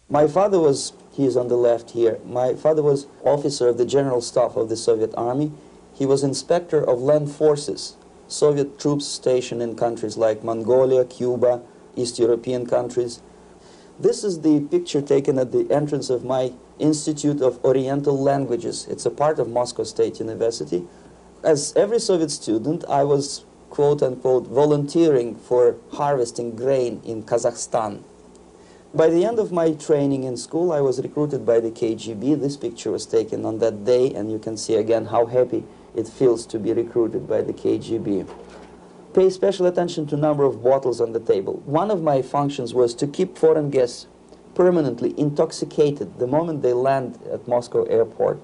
My father was, he is on the left here, my father was officer of the General Staff of the Soviet Army. He was inspector of land forces, Soviet troops stationed in countries like Mongolia, Cuba, East European countries. This is the picture taken at the entrance of my Institute of Oriental Languages. It's a part of Moscow State University. As every Soviet student, I was, quote-unquote, volunteering for harvesting grain in Kazakhstan. By the end of my training in school, I was recruited by the KGB. This picture was taken on that day, and you can see again how happy it feels to be recruited by the KGB. Pay special attention to number of bottles on the table. One of my functions was to keep foreign guests permanently intoxicated the moment they land at Moscow airport.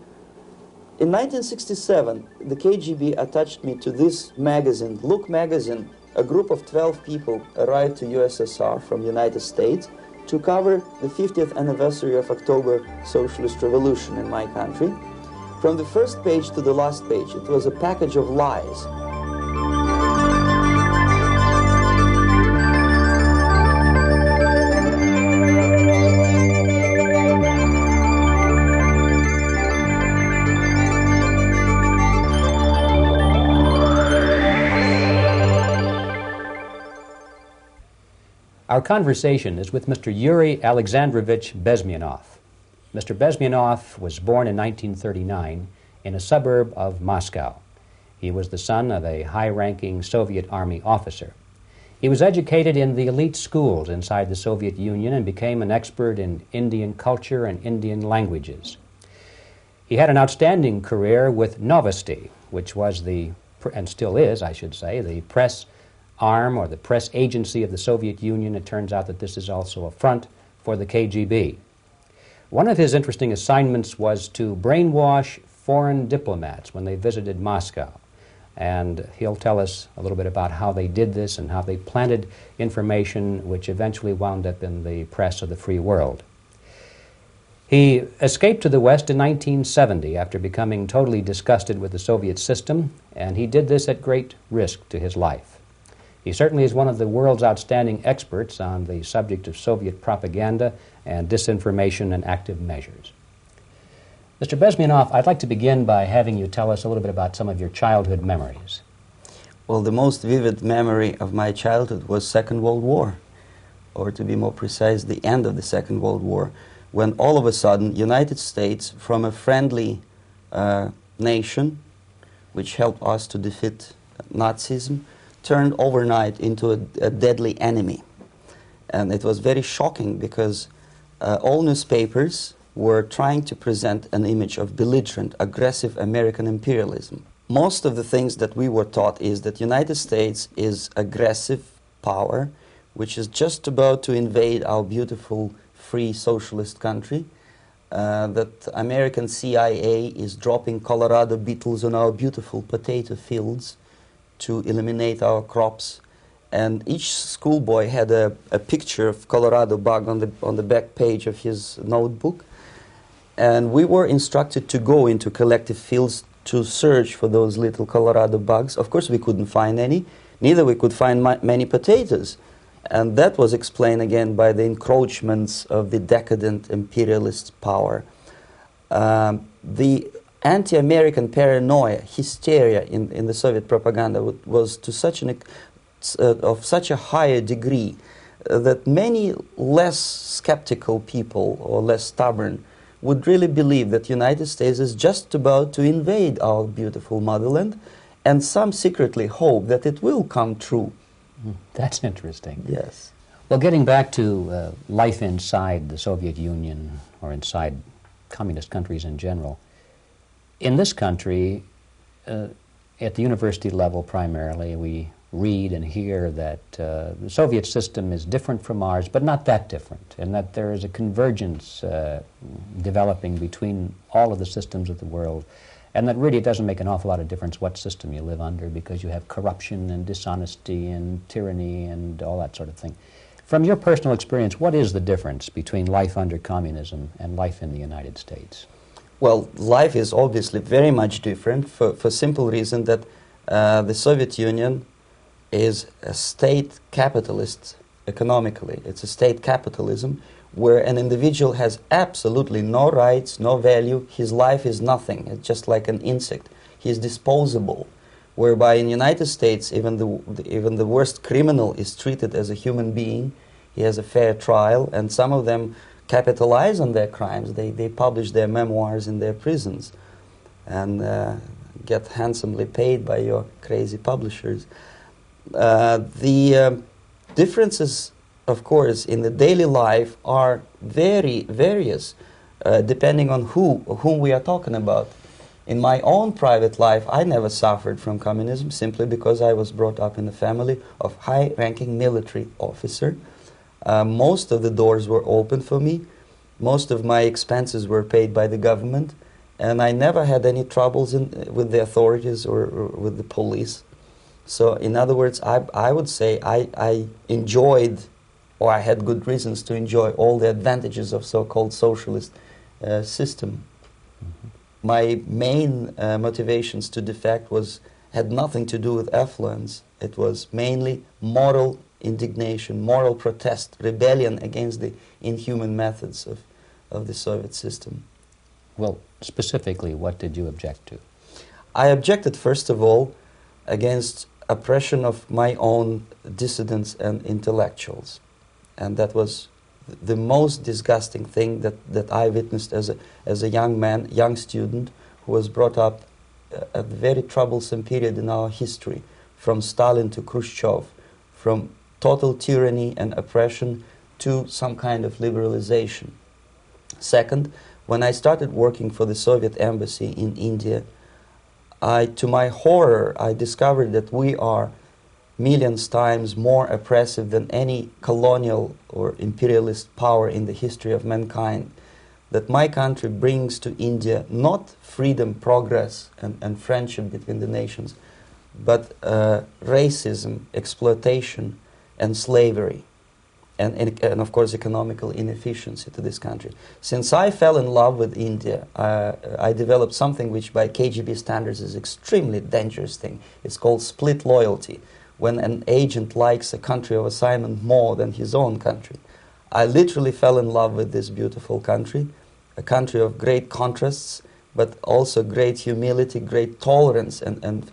In 1967, the KGB attached me to this magazine, Look magazine. A group of 12 people arrived to USSR from United States to cover the 50th anniversary of October Socialist Revolution in my country. From the first page to the last page, it was a package of lies. Our conversation is with Mr. Yuri Alexandrovich Bezmenov. Mr. Bezmenov was born in 1939 in a suburb of Moscow. He was the son of a high-ranking Soviet Army officer. He was educated in the elite schools inside the Soviet Union and became an expert in Indian culture and Indian languages. He had an outstanding career with Novosti, which was the, and still is, I should say, the press arm or the press agency of the Soviet Union. It turns out that this is also a front for the KGB. One of his interesting assignments was to brainwash foreign diplomats when they visited Moscow. And he'll tell us a little bit about how they did this and how they planted information which eventually wound up in the press of the free world. He escaped to the West in 1970 after becoming totally disgusted with the Soviet system, and he did this at great risk to his life. He certainly is one of the world's outstanding experts on the subject of Soviet propaganda and disinformation and active measures. Mr. Bezmenov, I'd like to begin by having you tell us a little bit about some of your childhood memories. Well, the most vivid memory of my childhood was Second World War, or to be more precise, the end of the Second World War, when all of a sudden United States, from a friendly nation, which helped us to defeat Nazism, turned overnight into a deadly enemy. And it was very shocking because all newspapers were trying to present an image of belligerent, aggressive American imperialism. Most of the things that we were taught is that United States is aggressive power, which is just about to invade our beautiful, free, socialist country, that American CIA is dropping Colorado beetles on our beautiful potato fields to eliminate our crops, and each schoolboy had a picture of Colorado bug on the back page of his notebook, and we were instructed to go into collective fields to search for those little Colorado bugs. Of course we couldn't find any, neither we could find many potatoes, and that was explained again by the encroachments of the decadent imperialist power. The anti-American paranoia, hysteria in the Soviet propaganda was to such of such a higher degree that many less skeptical people or less stubborn would really believe that United States is just about to invade our beautiful motherland, and some secretly hope that it will come true. That's interesting. Yes. Well, getting back to life inside the Soviet Union or inside communist countries in general, in this country, at the university level primarily, we read and hear that the Soviet system is different from ours, but not that different, and that there is a convergence developing between all of the systems of the world, and that really it doesn't make an awful lot of difference what system you live under because you have corruption and dishonesty and tyranny and all that sort of thing. From your personal experience, what is the difference between life under communism and life in the United States? Well, life is obviously very much different for simple reason that the Soviet Union is a state capitalist economically. It's a state capitalism where an individual has absolutely no rights, no value, his life is nothing, it's just like an insect. He is disposable, whereby in the United States, even the worst criminal is treated as a human being. He has a fair trial, and some of them capitalize on their crimes. They publish their memoirs in their prisons and get handsomely paid by your crazy publishers. The differences, of course, in the daily life are very various, depending on whom we are talking about. In my own private life, I never suffered from communism simply because I was brought up in a family of high-ranking military officer. Most of the doors were open for me. Most of my expenses were paid by the government, and I never had any troubles with the authorities or with the police. So, in other words, I would say I enjoyed, or I had good reasons to enjoy, all the advantages of so-called socialist system. Mm-hmm. My main motivations to defect had nothing to do with affluence. It was mainly moral indignation, moral protest, rebellion against the inhuman methods of the Soviet system. Well, specifically, what did you object to? I objected, first of all, against oppression of my own dissidents and intellectuals. And that was the most disgusting thing that I witnessed as a young man, young student, who was brought up at a very troublesome period in our history, from Stalin to Khrushchev, from total tyranny and oppression to some kind of liberalization. Second, when I started working for the Soviet embassy in India, to my horror, I discovered that we are millions times more oppressive than any colonial or imperialist power in the history of mankind. That my country brings to India not freedom, progress, and friendship between the nations, but racism, exploitation, and slavery, and of course economical inefficiency to this country. Since I fell in love with India, I developed something which by KGB standards is extremely dangerous thing. It's called split loyalty, when an agent likes a country of assignment more than his own country. I literally fell in love with this beautiful country, a country of great contrasts, but also great humility, great tolerance, and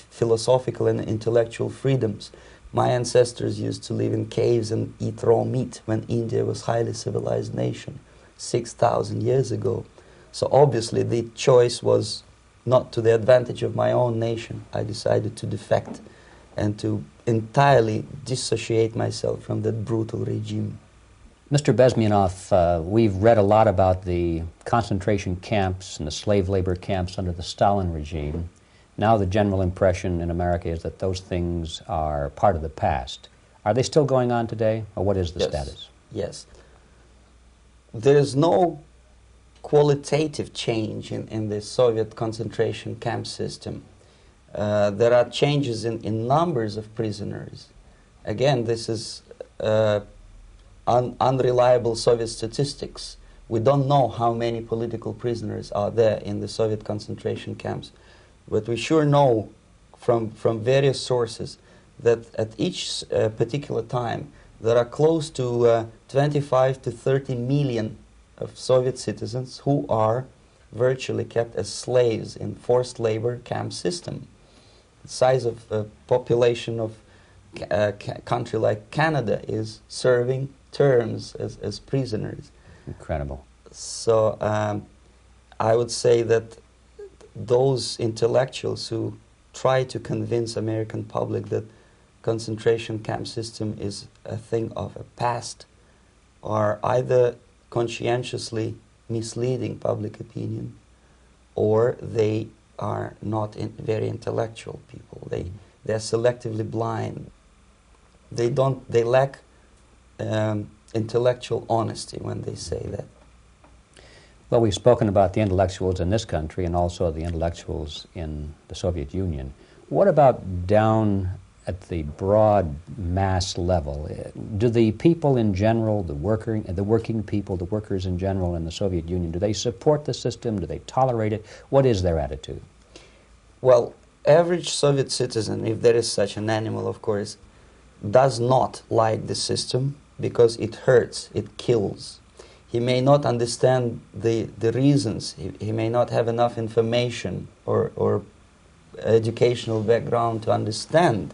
philosophical and intellectual freedoms. My ancestors used to live in caves and eat raw meat when India was a highly civilized nation 6,000 years ago. So obviously the choice was not to the advantage of my own nation. I decided to defect and to entirely dissociate myself from that brutal regime. Mr. Bezmenov, we've read a lot about the concentration camps and the slave labor camps under the Stalin regime. Now the general impression in America is that those things are part of the past. Are they still going on today, or what is the status? Yes. There is no qualitative change in the Soviet concentration camp system. There are changes in numbers of prisoners. Again, this is unreliable Soviet statistics. We don't know how many political prisoners are there in the Soviet concentration camps. But we sure know from various sources that at each particular time there are close to 25 to 30 million of Soviet citizens who are virtually kept as slaves in forced labor camp system. The size of the population of a country like Canada is serving terms as prisoners. Incredible. So I would say that those intellectuals who try to convince American public that concentration camp system is a thing of a past are either conscientiously misleading public opinion, or they are not very intellectual people. They're selectively blind. They lack intellectual honesty when they say that. Well, we've spoken about the intellectuals in this country and also the intellectuals in the Soviet Union. What about down at the broad mass level? Do the people in general, the working people, the workers in general in the Soviet Union, do they support the system? Do they tolerate it? What is their attitude? Well, average Soviet citizen, if there is such an animal, of course, does not like the system because it hurts, it kills. he may not understand the reasons. He may not have enough information or educational background to understand.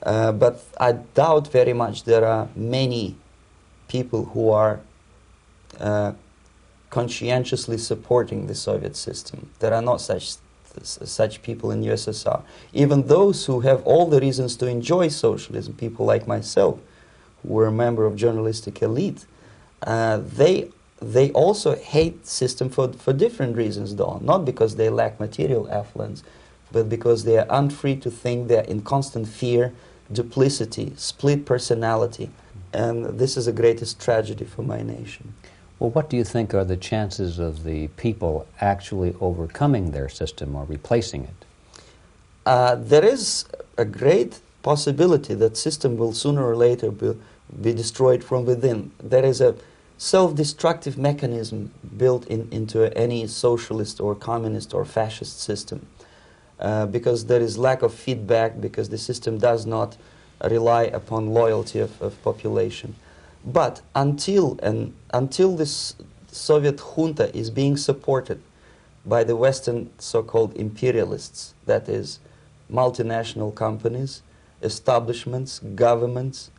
But I doubt very much there are many people who are conscientiously supporting the Soviet system. There are not such people in USSR. Even those who have all the reasons to enjoy socialism, people like myself, who were a member of journalistic elite, they also hate system for different reasons, though. Not because they lack material affluence, but because they are unfree to think, they're in constant fear, duplicity, split personality. And this is the greatest tragedy for my nation. Well, what do you think are the chances of the people actually overcoming their system or replacing it? There is a great possibility that system will sooner or later be destroyed from within. There is a self-destructive mechanism built into any socialist or communist or fascist system, because there is lack of feedback, because the system does not rely upon loyalty of population. But until this Soviet junta is being supported by the Western so-called imperialists, that is, multinational companies, establishments, governments,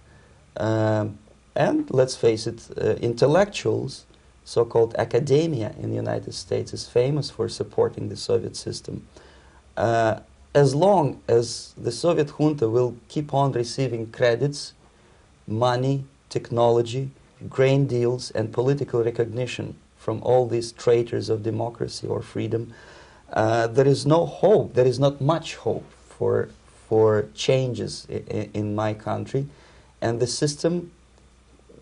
and let's face it, intellectuals, so-called academia in the United States is famous for supporting the Soviet system. As long as the Soviet junta will keep on receiving credits, money, technology, grain deals, and political recognition from all these traitors of democracy or freedom, there is no hope, there is not much hope for changes in my country, and the system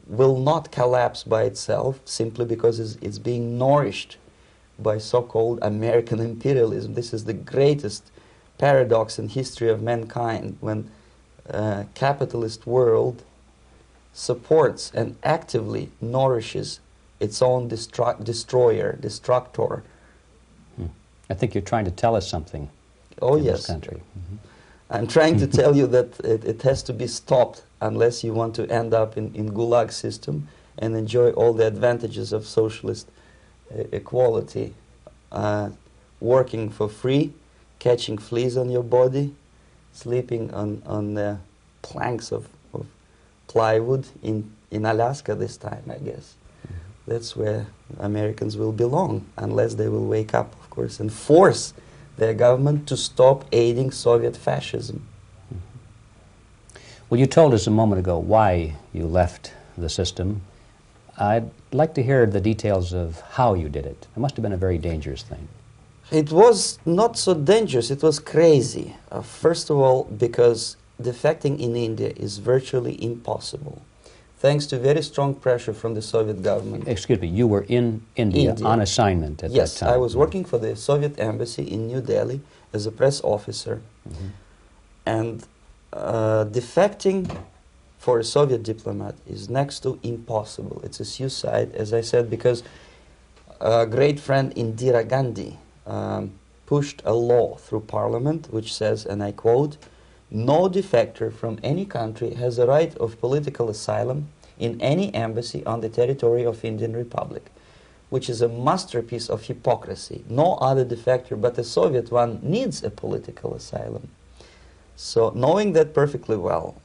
will not collapse by itself simply because it's being nourished by so-called American imperialism. This is the greatest paradox in history of mankind, when capitalist world supports and actively nourishes its own destroyer, destructor. I think you're trying to tell us something. Oh, in yes. This country. Mm-hmm. I'm trying to tell you that it has to be stopped unless you want to end up in Gulag system and enjoy all the advantages of socialist equality. Working for free, catching fleas on your body, sleeping on the planks of plywood in Alaska this time, I guess. Mm-hmm. That's where Americans will belong, unless they will wake up, of course, and force their government to stop aiding Soviet fascism. Mm-hmm. Well, you told us a moment ago why you left the system. I'd like to hear the details of how you did it. It must have been a very dangerous thing. It was not so dangerous, it was crazy. First of all, because defecting in India is virtually impossible, thanks to very strong pressure from the Soviet government. Excuse me, you were in India on assignment at that time? Yes, I was working for the Soviet embassy in New Delhi as a press officer. Mm-hmm. And defecting for a Soviet diplomat is next to impossible. It's a suicide, as I said, because a great friend Indira Gandhi pushed a law through parliament which says, and I quote, "No defector from any country has a right of political asylum in any embassy on the territory of Indian Republic," which is a masterpiece of hypocrisy. No other defector but a Soviet one needs a political asylum. So, knowing that perfectly well,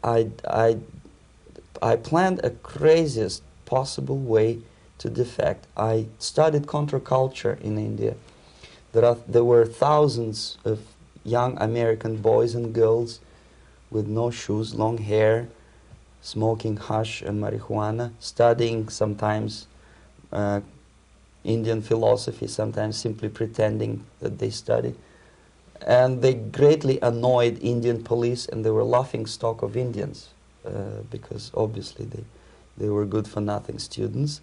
I planned a craziest possible way to defect. I studied counterculture in India. There were thousands of young American boys and girls with no shoes, long hair, smoking hash and marijuana, studying sometimes Indian philosophy, sometimes simply pretending that they study. And they greatly annoyed Indian police, and they were laughing stock of Indians because obviously they were good-for-nothing students.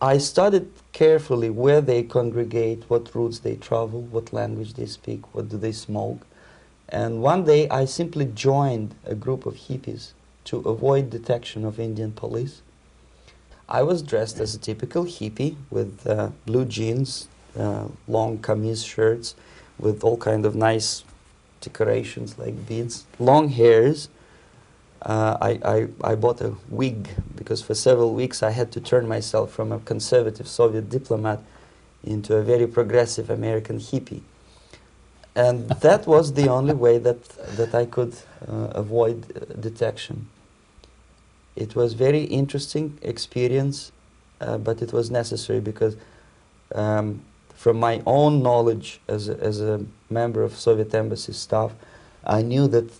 I studied carefully where they congregate, what routes they travel, what language they speak, what do they smoke. And one day I simply joined a group of hippies to avoid detection of Indian police. I was dressed as a typical hippie with blue jeans, long kameez shirts with all kind of nice decorations like beads, long hairs, I bought a wig because for several weeks I had to turn myself from a conservative Soviet diplomat into a very progressive American hippie. And that was the only way that I could avoid detection. It was very interesting experience, but it was necessary because from my own knowledge as a member of Soviet embassy staff, I knew that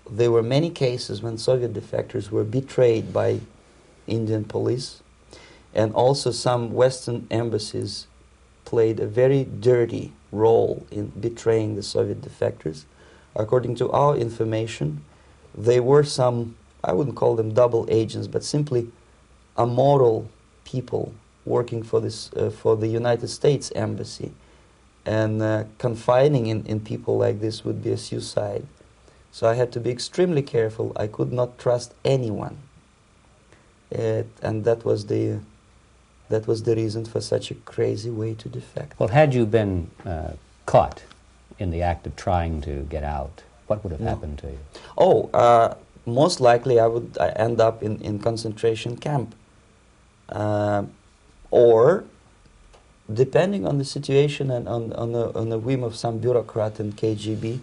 there were many cases when Soviet defectors were betrayed by Indian police, and also some Western embassies played a very dirty role in betraying the Soviet defectors. According to our information, they were some, I wouldn't call them double agents, but simply amoral people working for this for the United States embassy, and confiding in people like this would be a suicide. So I had to be extremely careful. I could not trust anyone, and that was the reason for such a crazy way to defect. Well, had you been caught in the act of trying to get out, what would have happened to you? Oh, most likely I would end up in concentration camp, or depending on the situation and on the whim of some bureaucrat in KGB,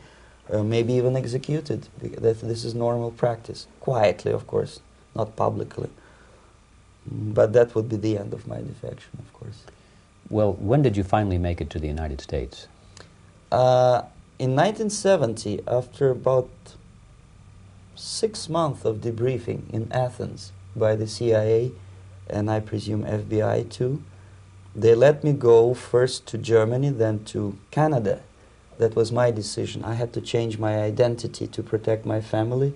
maybe even executed. This is normal practice, quietly, of course, not publicly. But that would be the end of my defection, of course. Well, when did you finally make it to the United States? In 1970, after about 6 months of debriefing in Athens by the CIA, and I presume FBI too, they let me go first to Germany, then to Canada. That was my decision. I had to change my identity to protect my family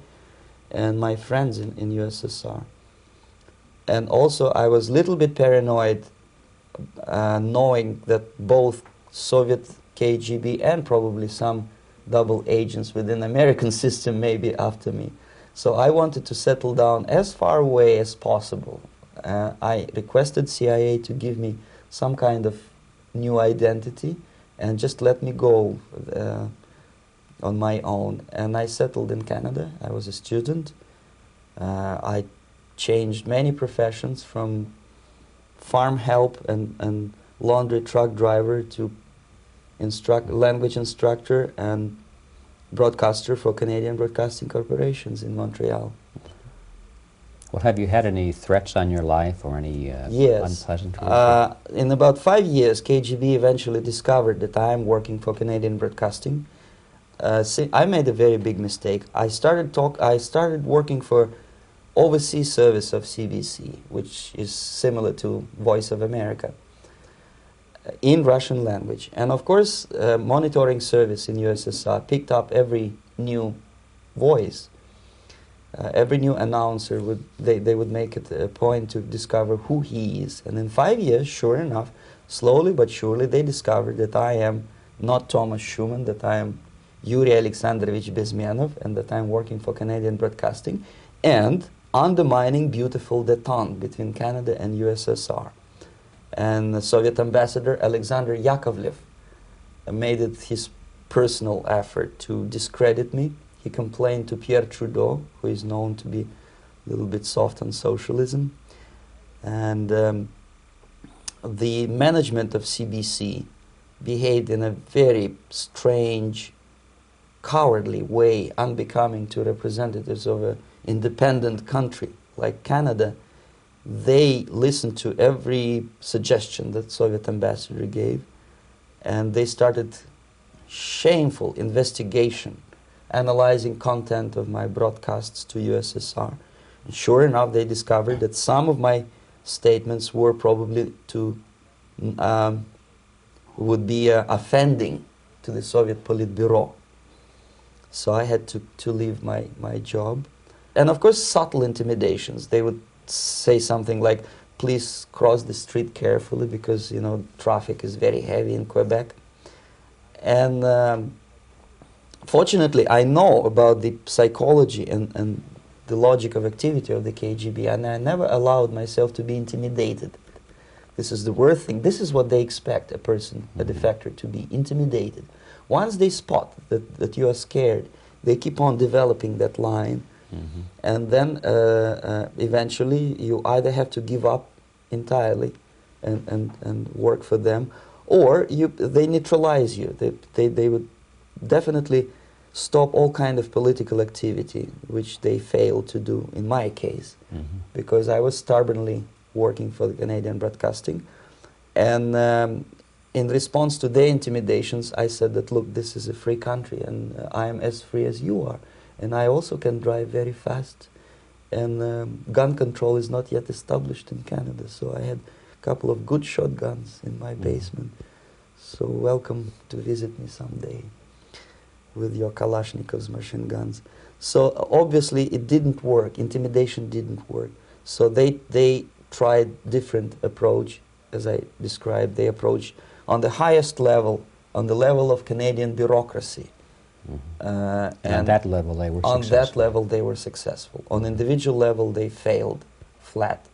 and my friends in USSR. And also I was a little bit paranoid, knowing that both Soviet KGB and probably some double agents within the American system may be after me. So I wanted to settle down as far away as possible. I requested CIA to give me some kind of new identity and just let me go on my own. And I settled in Canada. I was a student. I changed many professions, from farm help and laundry truck driver to language instructor and broadcaster for Canadian Broadcasting Corporations in Montreal. Well, have you had any threats on your life or any yes. unpleasant In about 5 years, KGB eventually discovered that I am working for Canadian Broadcasting. I made a very big mistake. I started working for overseas service of CBC, which is similar to Voice of America, in Russian language. And of course, monitoring service in USSR picked up every new voice. Every new announcer they would make it a point to discover who he is. And in 5 years, sure enough, slowly but surely, they discovered that I am not Thomas Schumann, that I am Yuri Alexandrovich Bezmenov, and that I'm working for Canadian Broadcasting, and undermining beautiful détente between Canada and USSR. And the Soviet ambassador Alexander Yakovlev made it his personal effort to discredit me. He complained to Pierre Trudeau, who is known to be a little bit soft on socialism. And the management of CBC behaved in a very strange, cowardly way, unbecoming to representatives of an independent country like Canada. They listened to every suggestion that Soviet ambassador gave, and they started shameful investigation, analyzing content of my broadcasts to USSR. And sure enough, they discovered that some of my statements were probably would be offending to the Soviet Politburo. So I had to leave my job. And of course, subtle intimidations. They would say something like, please cross the street carefully because, you know, traffic is very heavy in Quebec. And fortunately, I know about the psychology and the logic of activity of the KGB, and I never allowed myself to be intimidated. This is the worst thing. This is what they expect a person, a defector, to be intimidated. Once they spot that you are scared, they keep on developing that line And then eventually you either have to give up entirely and work for them, or they neutralize you. They would definitely stop all kind of political activity, which they failed to do in my case, because I was stubbornly working for the Canadian Broadcasting. And in response to their intimidations, I said that, look, this is a free country, and I am as free as you are. And I also can drive very fast. And gun control is not yet established in Canada, so I had a couple of good shotguns in my basement. So welcome to visit me someday with your Kalashnikov's machine guns. So obviously it didn't work. Intimidation didn't work. So they tried different approach, as I described. They approached on the highest level, on the level of Canadian bureaucracy. And at that level they were successful. successful. On that level they were successful. On individual level they failed flat.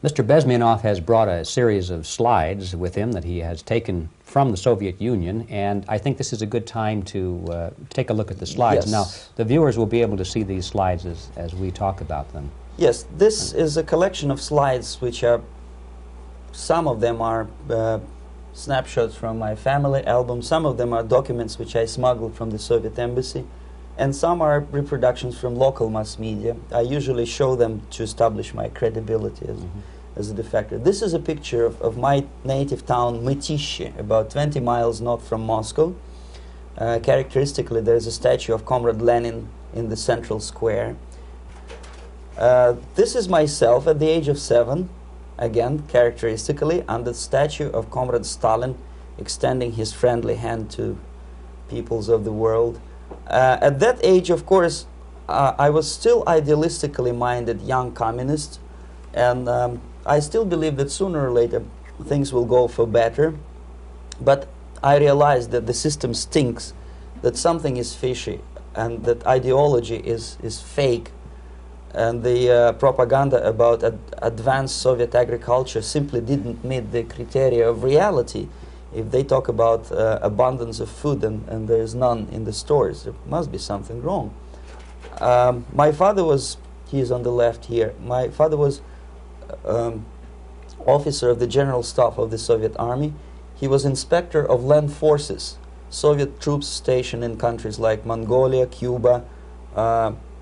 Mr. Bezmenov has brought a series of slides with him that he has taken from the Soviet Union, and I think this is a good time to take a look at the slides. Yes. Now, the viewers will be able to see these slides as we talk about them. Yes, this is a collection of slides which are, some of them are snapshots from my family album, some of them are documents which I smuggled from the Soviet embassy, and some are reproductions from local mass media. I usually show them to establish my credibility as a defector. This is a picture of my native town, Mytishi, about 20 miles north from Moscow. Characteristically, there's a statue of Comrade Lenin in the central square. This is myself at the age of 7, again, characteristically, under the statue of Comrade Stalin, extending his friendly hand to peoples of the world. At that age, of course, I was still idealistically minded young communist, and I still believe that sooner or later things will go for better. But I realized that the system stinks, that something is fishy, and that ideology is fake, and the propaganda about advanced Soviet agriculture simply didn't meet the criteria of reality. If they talk about abundance of food and there is none in the stores, there must be something wrong. My father was, he is on the left here, my father was officer of the General Staff of the Soviet Army. He was inspector of land forces, Soviet troops stationed in countries like Mongolia, Cuba,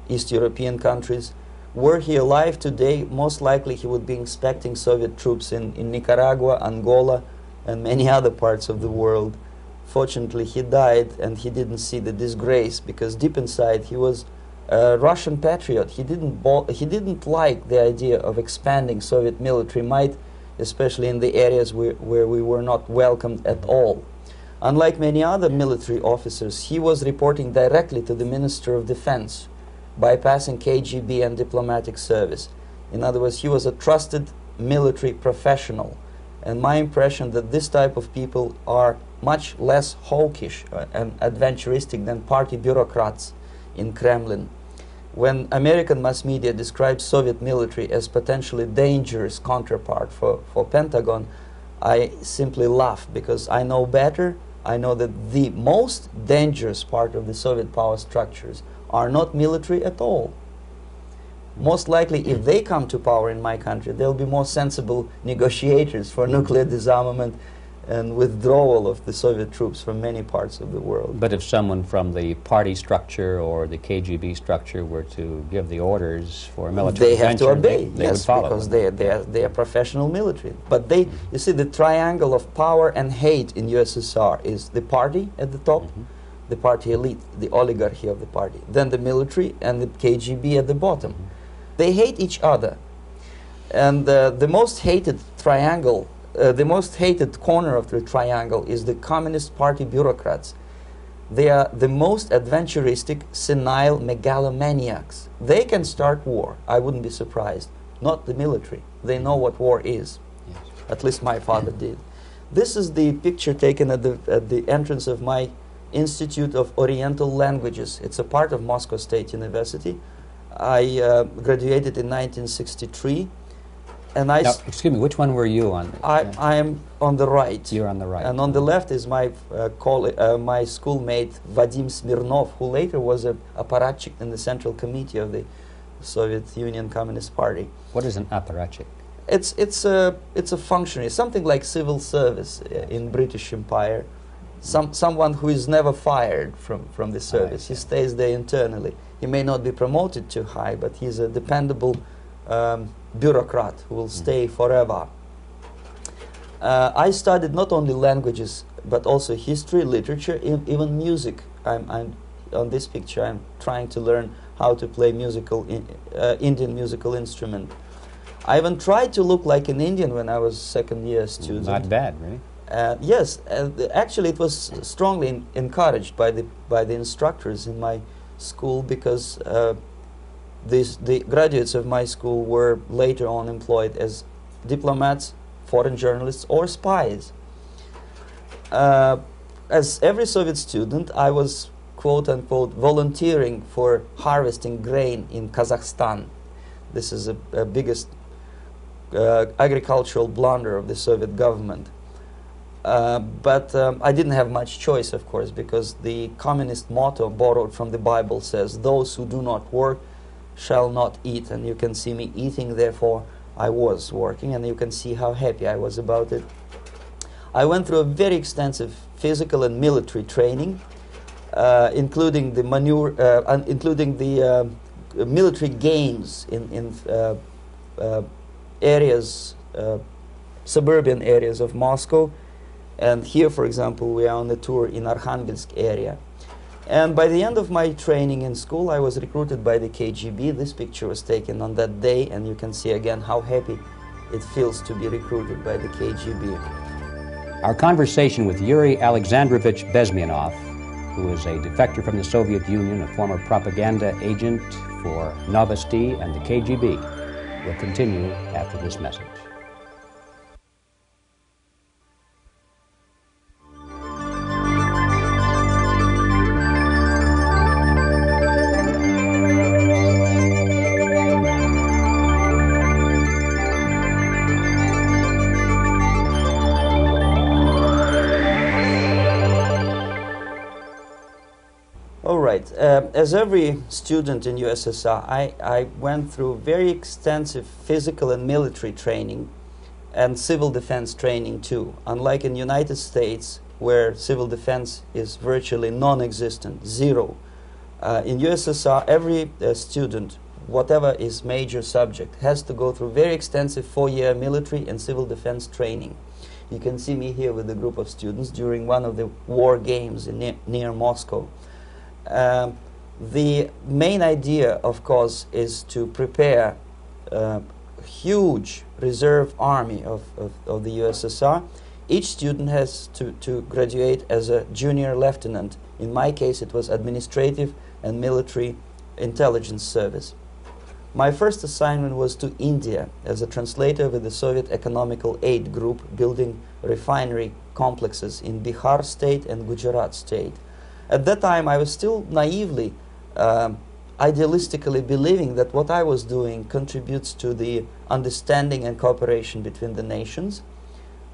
East European countries. Were he alive today, most likely he would be inspecting Soviet troops in Nicaragua, Angola, and many other parts of the world. Fortunately, he died and he didn't see the disgrace, because deep inside he was a Russian patriot. He didn't like the idea of expanding Soviet military might, especially in the areas where we were not welcomed at all. Unlike many other military officers, he was reporting directly to the Minister of Defense, bypassing KGB and diplomatic service. In other words, he was a trusted military professional. And my impression that this type of people are much less hawkish and adventuristic than party bureaucrats in Kremlin. When American mass media describes Soviet military as potentially dangerous counterpart for Pentagon, I simply laugh, because I know better. I know that the most dangerous part of the Soviet power structures are not military at all. Most likely, if they come to power in my country, they'll be more sensible negotiators for nuclear disarmament and withdrawal of the Soviet troops from many parts of the world. But if someone from the party structure or the KGB structure were to give the orders for a military they have to obey, they would follow because them. they are professional military. But they, you see, the triangle of power and hate in USSR is the party at the top, the party elite, the oligarchy of the party, then the military and the KGB at the bottom. They hate each other, and the most hated triangle, the most hated corner of the triangle is the Communist Party bureaucrats. They are the most adventuristic, senile megalomaniacs. They can start war, I wouldn't be surprised. Not the military. They know what war is. Yes. At least my father did. This is the picture taken at the entrance of my Institute of Oriental Languages. It's a part of Moscow State University. I graduated in 1963. And now, excuse me, which one were you on? I am on the right. You're on the right. And on the left is my my schoolmate Vadim Smirnov, who later was a apparatchik in the Central Committee of the Soviet Union Communist Party. What is an apparatchik? It's a functionary, something like civil service in British Empire. Someone who is never fired from the service. He stays there internally. He may not be promoted too high, but he's a dependable bureaucrat who will stay forever. I studied not only languages, but also history, literature, even music. I'm on this picture. I'm trying to learn how to play Indian musical instrument. I even tried to look like an Indian when I was second-year student. Not bad, really. Yes, actually, it was strongly encouraged by the instructors in my school, because the graduates of my school were later on employed as diplomats, foreign journalists, or spies. As every Soviet student, I was quote-unquote volunteering for harvesting grain in Kazakhstan. This is a biggest agricultural blunder of the Soviet government. But I didn't have much choice, of course, because the communist motto borrowed from the Bible says, "Those who do not work shall not eat." And you can see me eating, therefore I was working, and you can see how happy I was about it. I went through a very extensive physical and military training, including the military games in areas, suburban areas of Moscow. And here, for example, we are on a tour in Arkhangelsk area. And by the end of my training in school, I was recruited by the KGB. This picture was taken on that day, and you can see again how happy it feels to be recruited by the KGB. Our conversation with Yuri Alexandrovich Bezmenov, who is a defector from the Soviet Union, a former propaganda agent for Novosti and the KGB, will continue after this message. As every student in USSR, I went through very extensive physical and military training and civil defense training too. Unlike in the United States, where civil defense is virtually non-existent, zero. In USSR, every student, whatever his major subject, has to go through very extensive 4-year military and civil defense training. You can see me here with a group of students during one of the war games near Moscow. The main idea, of course, is to prepare a huge reserve army of the USSR. Each student has to graduate as a junior lieutenant. In my case, it was administrative and military intelligence service. My first assignment was to India as a translator with the Soviet Economical Aid Group, building refinery complexes in Bihar state and Gujarat state. At that time, I was still naively, idealistically believing that what I was doing contributes to the understanding and cooperation between the nations.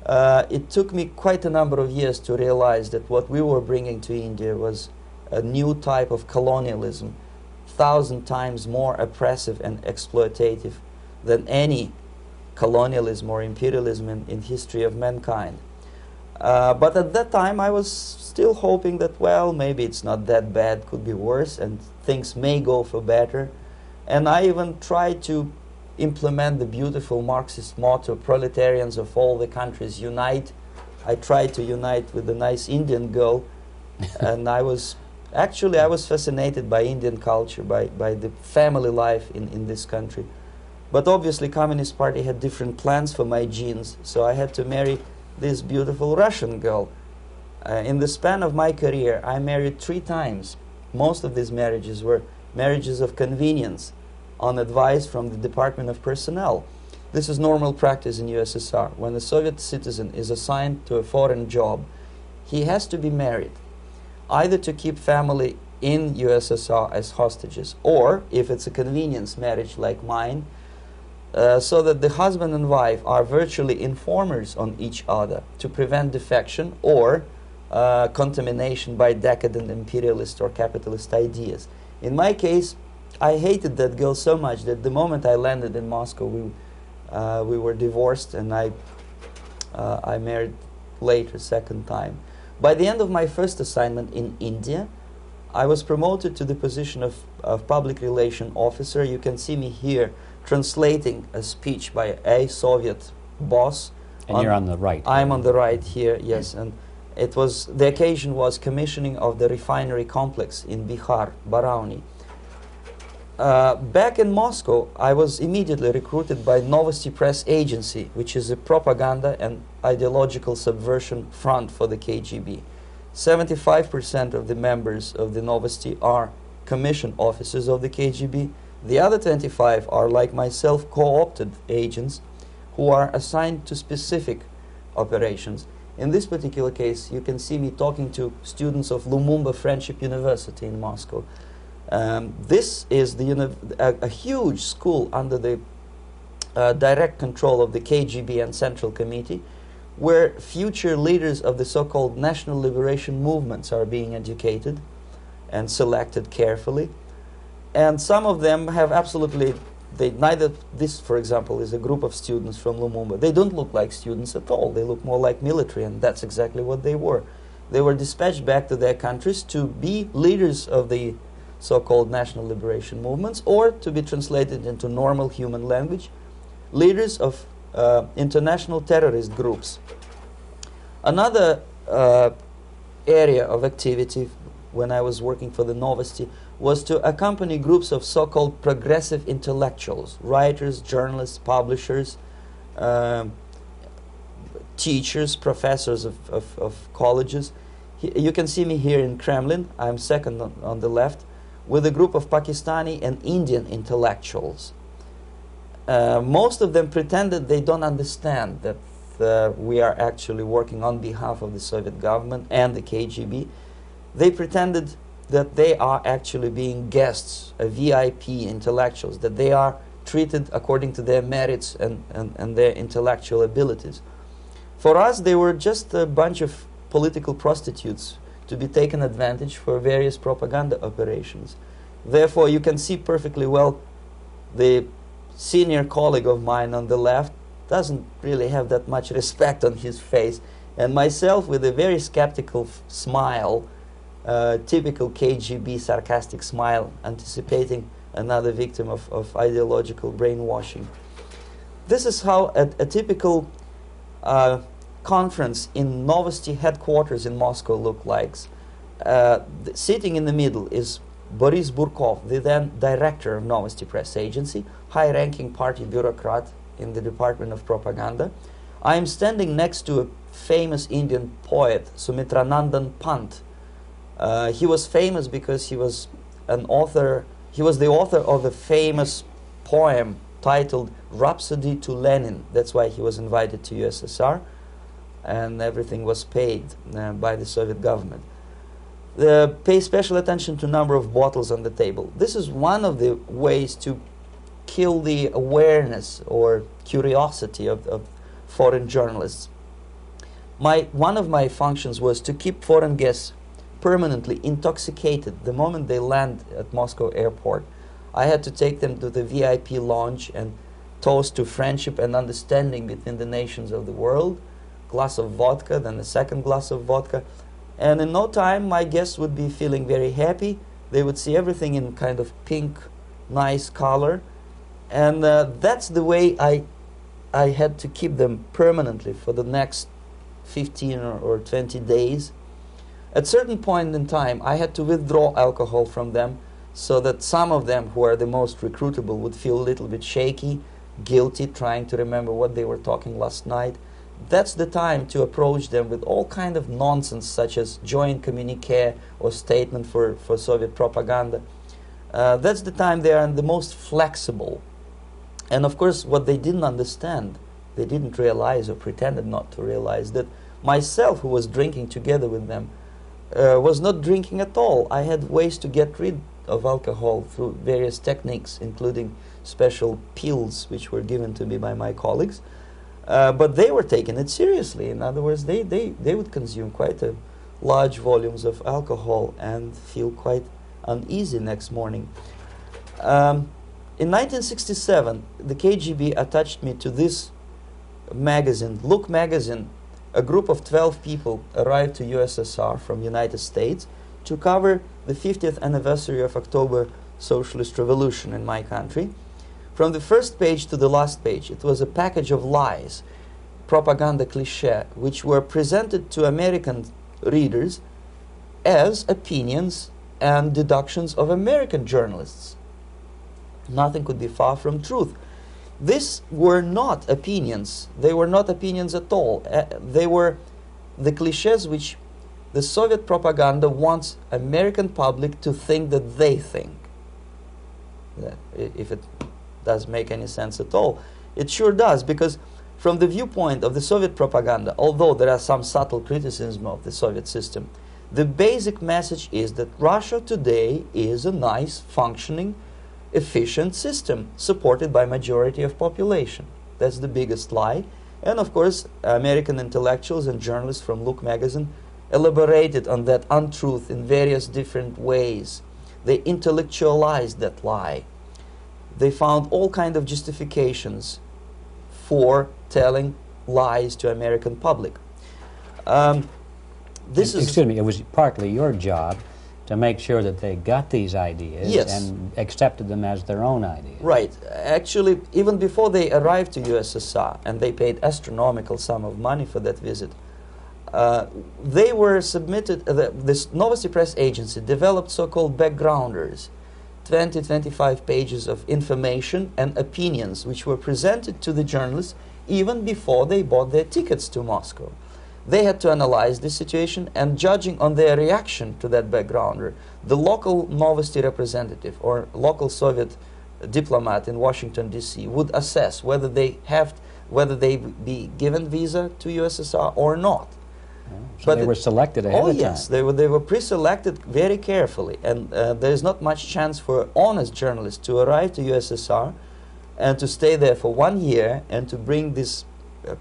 It took me quite a number of years to realize that what we were bringing to India was a new type of colonialism, 1,000 times more oppressive and exploitative than any colonialism or imperialism in history of mankind. But at that time, I was still hoping that, well, maybe it's not that bad, could be worse, and things may go for better. And I even tried to implement the beautiful Marxist motto, "Proletarians of all the countries unite." I tried to unite with a nice Indian girl, and I was fascinated by Indian culture, by the family life in this country. But obviously, Communist Party had different plans for my genes, so I had to marry this beautiful Russian girl. In the span of my career, I married 3 times. Most of these marriages were marriages of convenience, on advice from the Department of Personnel. This is normal practice in USSR. When a Soviet citizen is assigned to a foreign job, he has to be married, either to keep family in USSR as hostages, or, if it's a convenience marriage like mine, so that the husband and wife are virtually informers on each other to prevent defection or contamination by decadent imperialist or capitalist ideas. In my case, I hated that girl so much that the moment I landed in Moscow, we were divorced, and I married later, second time. By the end of my first assignment in India, I was promoted to the position of public relation officer. You can see me here translating a speech by a Soviet boss. And you're on the right. I'm on the right here, yes. And it was, the occasion was commissioning of the refinery complex in Bihar, Barauni. Back in Moscow, I was immediately recruited by Novosti Press Agency, which is a propaganda and ideological subversion front for the KGB. 75% of the members of the Novosti are commissioned officers of the KGB. The other 25 are, like myself, co-opted agents who are assigned to specific operations. In this particular case, you can see me talking to students of Lumumba Friendship University in Moscow. This is a huge school under the direct control of the KGB and Central Committee, where future leaders of the so-called national liberation movements are being educated and selected carefully. And some of them have absolutely, this, for example, is a group of students from Lumumba. They don't look like students at all. They look more like military, and that's exactly what they were. They were dispatched back to their countries to be leaders of the so-called national liberation movements, or to be translated into normal human language, leaders of international terrorist groups. Another area of activity when I was working for the Novosti was to accompany groups of so-called progressive intellectuals, writers, journalists, publishers, teachers, professors of colleges. You can see me here in Kremlin. I'm second on the left, with a group of Pakistani and Indian intellectuals. Most of them pretended they don't understand that we are actually working on behalf of the Soviet government and the KGB. They pretended that they are actually being guests, VIP intellectuals, that they are treated according to their merits and their intellectual abilities. For us, they were just a bunch of political prostitutes to be taken advantage for various propaganda operations. Therefore, you can see perfectly well the senior colleague of mine on the left doesn't really have that much respect on his face, and myself with a very skeptical smile, typical KGB sarcastic smile, anticipating another victim of ideological brainwashing. This is how a typical conference in Novosti headquarters in Moscow looked like. Sitting in the middle is Boris Burkov, the then director of Novosti Press Agency, high-ranking party bureaucrat in the Department of Propaganda. I am standing next to a famous Indian poet, Sumitranandan Pant. He was famous because he was an author. He was the author of a famous poem titled Rhapsody to Lenin. That's why he was invited to USSR, and everything was paid by the Soviet government. Pay special attention to number of bottles on the table. This is one of the ways to kill the awareness or curiosity of foreign journalists. One of my functions was to keep foreign guests permanently intoxicated the moment they land at Moscow airport. I had to take them to the VIP lounge and toast to friendship and understanding between the nations of the world. Glass of vodka, then a second glass of vodka. And in no time, my guests would be feeling very happy. They would see everything in kind of pink, nice color. And that's the way I had to keep them permanently for the next 15 or 20 days. At a certain point in time, I had to withdraw alcohol from them so that some of them who are the most recruitable would feel a little bit shaky, guilty, trying to remember what they were talking last night. That's the time to approach them with all kind of nonsense, such as joint communique or statement for Soviet propaganda. That's the time they are the most flexible. And of course, what they didn't understand, they didn't realize or pretended not to realize, that myself, who was drinking together with them, was not drinking at all. I had ways to get rid of alcohol through various techniques, including special pills which were given to me by my colleagues. But they were taking it seriously. In other words, they would consume quite large volumes of alcohol and feel quite uneasy next morning. In 1967, the KGB attached me to this magazine, Look magazine. A group of 12 people arrived to USSR from United States to cover the 50th anniversary of October Socialist Revolution in my country. From the first page to the last page, it was a package of lies, propaganda cliché, which were presented to American readers as opinions and deductions of American journalists. Nothing could be far from truth. These were not opinions. They were not opinions at all. They were the clichés which the Soviet propaganda wants American public to think that they think. If it does make any sense at all. It sure does, because from the viewpoint of the Soviet propaganda, although there are some subtle criticism of the Soviet system, the basic message is that Russia today is a nice, functioning, efficient system supported by majority of population. That's the biggest lie. And of course, American intellectuals and journalists from Look magazine elaborated on that untruth in various different ways. They intellectualized that lie. They found all kinds of justifications for telling lies to American public. Excuse me, it was partly your job to make sure that they got these ideas and accepted them as their own ideas. Right. Actually, even before they arrived to USSR, and they paid astronomical sum of money for that visit, they were submitted, this Novosti Press agency developed so-called backgrounders, 20-25 pages of information and opinions which were presented to the journalists even before they bought their tickets to Moscow. They had to analyze the situation, and judging on their reaction to that backgrounder, the local Novosti representative or local Soviet diplomat in Washington, D.C. would assess whether they be given visa to USSR or not. So they were selected ahead of time. Oh yes, they were pre-selected very carefully, and there is not much chance for honest journalists to arrive to USSR and to stay there for 1 year and to bring this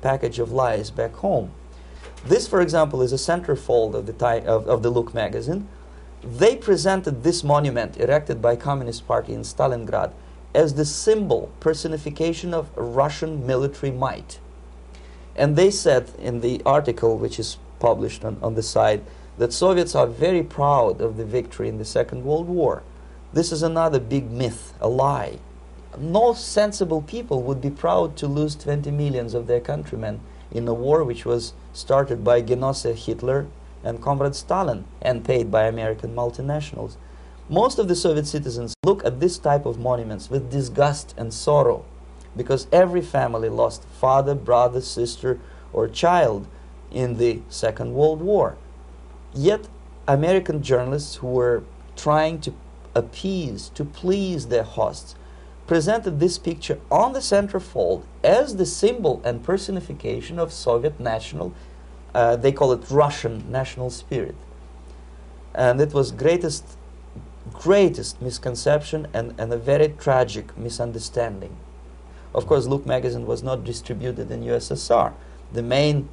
package of lies back home. This, for example, is a centerfold of the Look magazine. They presented this monument erected by Communist Party in Stalingrad as the symbol, personification of Russian military might. And they said in the article, which is published on the site, that Soviets are very proud of the victory in the Second World War. This is another big myth, a lie. No sensible people would be proud to lose 20 millions of their countrymen in a war which was started by Genosse Hitler and Comrade Stalin and paid by American multinationals. Most of the Soviet citizens look at this type of monuments with disgust and sorrow, because every family lost father, brother, sister, or child in the Second World War. Yet American journalists who were trying to appease, to please their hosts, presented this picture on the centerfold as the symbol and personification of Soviet national, they call it Russian national spirit. And it was greatest misconception and a very tragic misunderstanding. Of course, Look magazine was not distributed in USSR. The main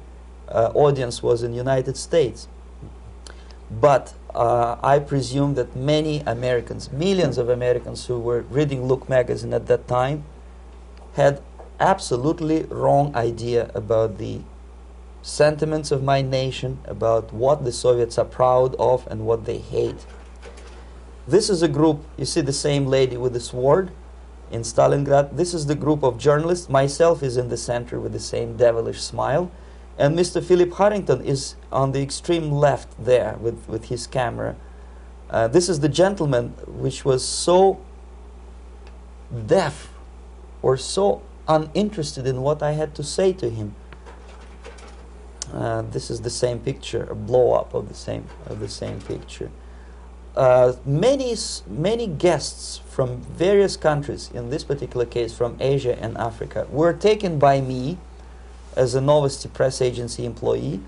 audience was in United States. But I presume that many Americans, millions of Americans who were reading Look magazine at that time, had absolutely wrong idea about the sentiments of my nation, about what the Soviets are proud of and what they hate. This is a group, you see the same lady with the sword in Stalingrad. This is the group of journalists. Myself is in the center with the same devilish smile. And Mr. Philip Harrington is on the extreme left there with his camera. This is the gentleman which was so deaf or so uninterested in what I had to say to him. This is the same picture, a blow-up of the same picture. Many guests from various countries, in this particular case from Asia and Africa, were taken by me as a Novosti Press agency employee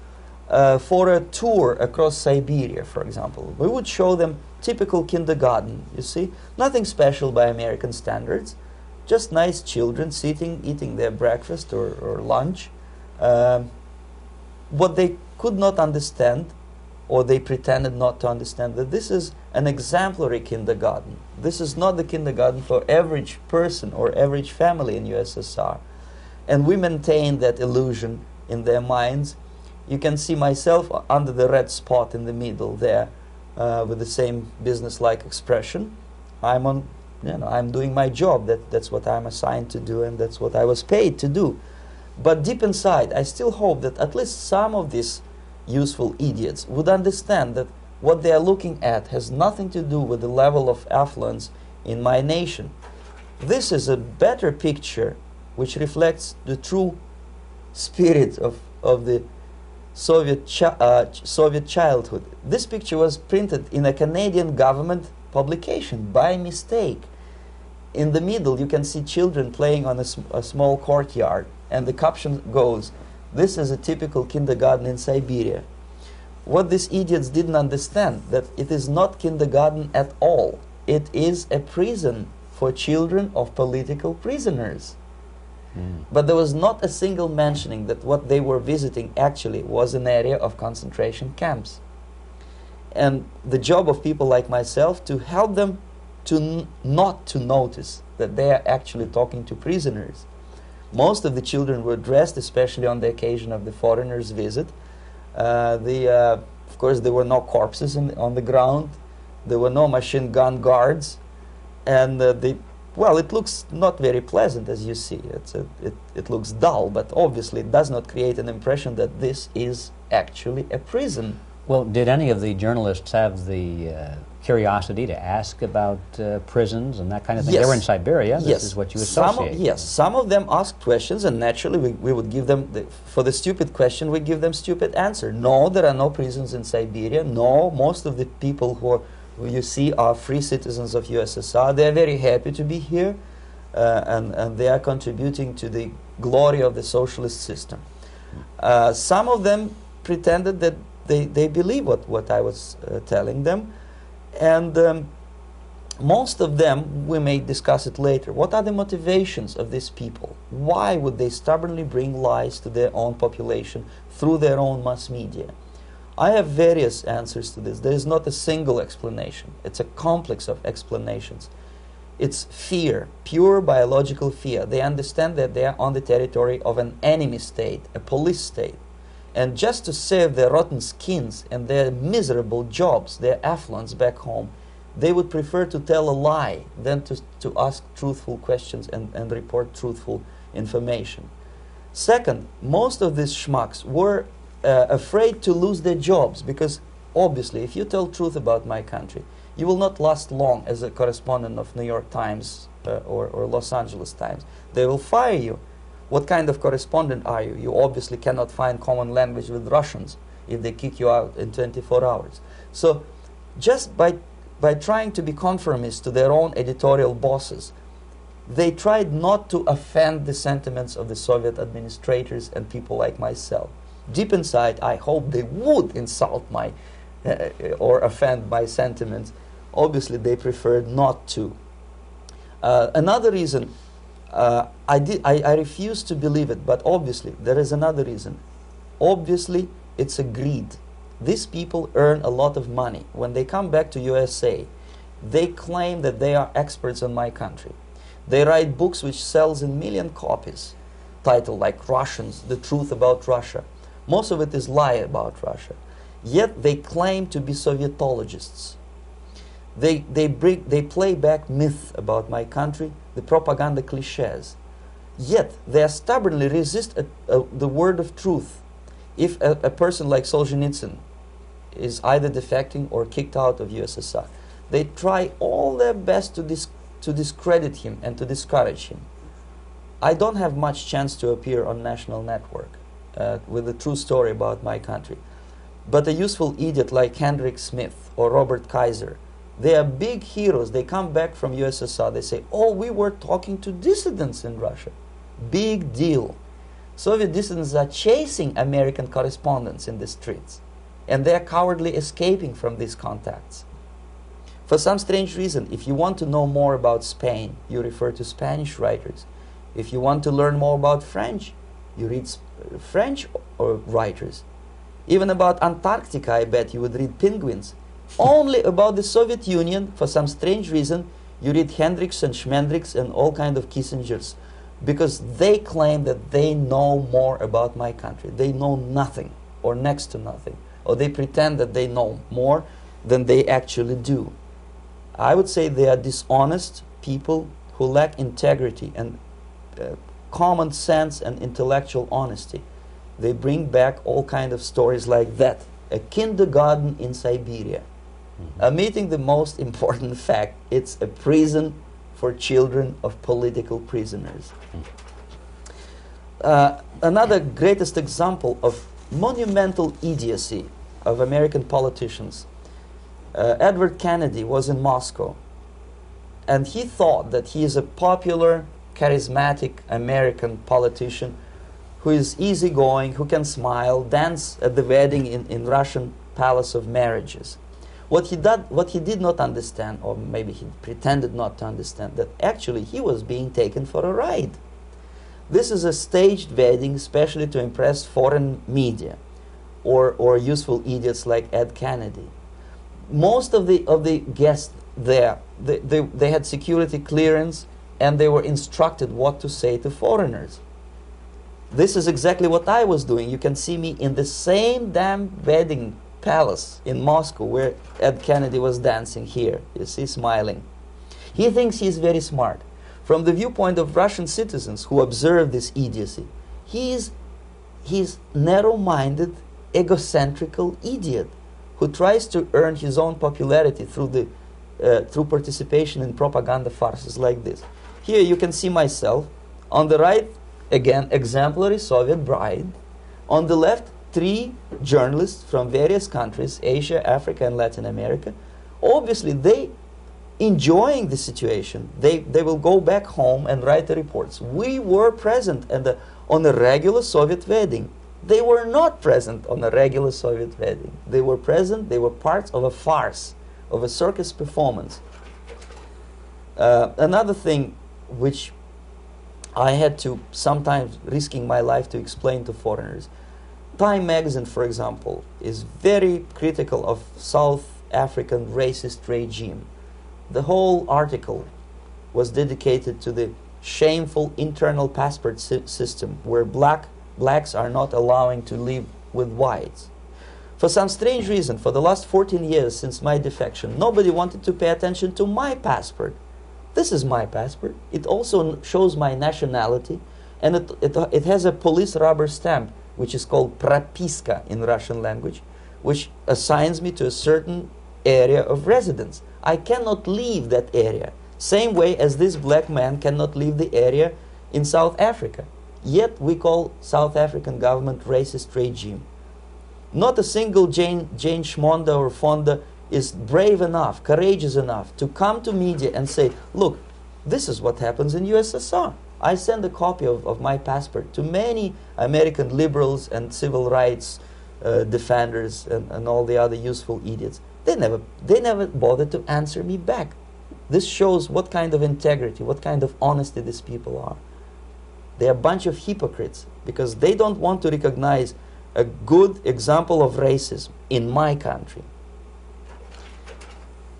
for a tour across Siberia, for example. We would show them typical kindergarten, you see, nothing special by American standards, just nice children sitting, eating their breakfast or lunch. What they could not understand, or they pretended not to understand, that this is an exemplary kindergarten. This is not the kindergarten for average person or average family in USSR. And we maintain that illusion in their minds. You can see myself under the red spot in the middle there, with the same business-like expression. I'm doing my job. That's what I'm assigned to do, and that's what I was paid to do. But deep inside, I still hope that at least some of these useful idiots would understand that what they are looking at has nothing to do with the level of affluence in my nation. This is a better picture which reflects the true spirit of the Soviet childhood. This picture was printed in a Canadian government publication by mistake. In the middle, you can see children playing on a small courtyard, and the caption goes, "This is a typical kindergarten in Siberia." What these idiots didn't understand, that it is not kindergarten at all. It is a prison for children of political prisoners. But there was not a single mentioning that what they were visiting actually was an area of concentration camps. And the job of people like myself to help them to not to notice that they are actually talking to prisoners. Most of the children were dressed, especially on the occasion of the foreigners' visit. Of course, there were no corpses on the ground. There were no machine gun guards. And well, it looks not very pleasant, as you see. It looks dull, but obviously it does not create an impression that this is actually a prison. Well, did any of the journalists have the curiosity to ask about prisons and that kind of thing? Yes. They were in Siberia. This Yes. is what you associate. Yes, some of them asked questions, and naturally we would give them, for the stupid question, we give them stupid answer. No, there are no prisons in Siberia. No, most of the people who you see are free citizens of USSR. They are very happy to be here, and they are contributing to the glory of the socialist system. Some of them pretended that they believe what I was telling them, and most of them, we may discuss it later, what are the motivations of these people? Why would they stubbornly bring lies to their own population through their own mass media? I have various answers to this. There is not a single explanation. It's a complex of explanations. It's fear, pure biological fear. They understand that they are on the territory of an enemy state, a police state. And just to save their rotten skins and their miserable jobs, their affluence back home, they would prefer to tell a lie than to ask truthful questions and report truthful information. Second, most of these schmucks were afraid to lose their jobs, because obviously if you tell truth about my country, you will not last long as a correspondent of New York Times or Los Angeles Times. They will fire you. What kind of correspondent are you? You obviously cannot find common language with Russians if they kick you out in 24 hours. So just by trying to be conformist to their own editorial bosses, they tried not to offend the sentiments of the Soviet administrators and people like myself. Deep inside, I hope they would insult my or offend my sentiments. Obviously, they preferred not to. Another reason, I refuse to believe it, but obviously, there is another reason. Obviously, it's a greed. These people earn a lot of money. When they come back to USA, they claim that they are experts on my country. They write books which sells in million copies, titled like Russians, The Truth About Russia. Most of it is lie about Russia. Yet they claim to be Sovietologists. They play back myth about my country, the propaganda cliches. Yet they stubbornly resist the word of truth. If a person like Solzhenitsyn is either defecting or kicked out of USSR, they try all their best to discredit him and to discourage him. I don't have much chance to appear on national network with a true story about my country. But a useful idiot like Hendrik Smith or Robert Kaiser, they are big heroes. They come back from USSR. They say, oh, we were talking to dissidents in Russia. Big deal. Soviet dissidents are chasing American correspondents in the streets, and they are cowardly escaping from these contacts. For some strange reason, if you want to know more about Spain, you refer to Spanish writers. If you want to learn more about French, you read French writers. Even about Antarctica, I bet you would read Penguins. Only about the Soviet Union, for some strange reason, you read Hendricks and Schmendricks and all kind of Kissingers, because they claim that they know more about my country. They know nothing, or next to nothing, or they pretend that they know more than they actually do. I would say they are dishonest people who lack integrity and common sense and intellectual honesty. They bring back all kind of stories like that. A kindergarten in Siberia. Omitting the most important fact, it's a prison for children of political prisoners. Another greatest example of monumental idiocy of American politicians. Edward Kennedy was in Moscow, and he thought that he is a popular, charismatic American politician who is easygoing, who can smile, dance at the wedding in Russian Palace of Marriages. What he did not understand, or maybe he pretended not to understand, that actually he was being taken for a ride. This is a staged wedding, especially to impress foreign media, or useful idiots like Ed Kennedy. Most of the guests there, they had security clearance, and they were instructed what to say to foreigners. This is exactly what I was doing. You can see me in the same damn wedding palace in Moscow where Ed Kennedy was dancing here. You see, smiling. He thinks he's very smart. From the viewpoint of Russian citizens who observe this idiocy, he's narrow-minded, egocentrical idiot who tries to earn his own popularity through participation in propaganda farces like this. Here you can see myself. On the right, again, exemplary Soviet bride. On the left, 3 journalists from various countries, Asia, Africa, and Latin America. Obviously, they enjoying the situation. They will go back home and write the reports. We were present on a regular Soviet wedding. They were not present on a regular Soviet wedding. They were present, they were parts of a farce, of a circus performance. Another thing which I had to, sometimes risking my life, to explain to foreigners. Time magazine, for example, is very critical of South African racist regime. The whole article was dedicated to the shameful internal passport system where blacks are not allowing to live with whites. For some strange reason, for the last 14 years since my defection, nobody wanted to pay attention to my passport. This is my passport. It also shows my nationality, and it has a police rubber stamp, which is called propiska in Russian language, which assigns me to a certain area of residence. I cannot leave that area, same way as this black man cannot leave the area in South Africa. Yet we call South African government racist regime. Not a single Jane Schmonda or Fonda is brave enough, courageous enough to come to media and say, look, this is what happens in USSR. I send a copy of my passport to many American liberals and civil rights defenders and all the other useful idiots. They never bothered to answer me back. This shows what kind of integrity, what kind of honesty these people are. They're a bunch of hypocrites because they don't want to recognize a good example of racism in my country.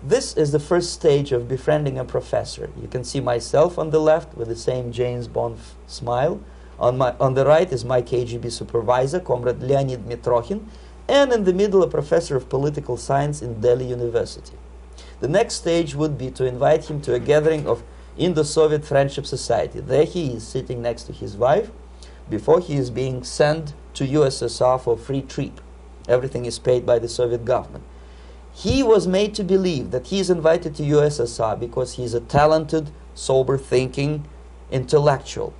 This is the first stage of befriending a professor. You can see myself on the left with the same James Bond smile. On the right is my KGB supervisor, Comrade Leonid Mitrokhin, and in the middle a professor of political science in Delhi University. The next stage would be to invite him to a gathering of Indo-Soviet Friendship Society. There he is sitting next to his wife before he is being sent to USSR for free trip. Everything is paid by the Soviet government. He was made to believe that he is invited to USSR because he is a talented, sober-thinking intellectual.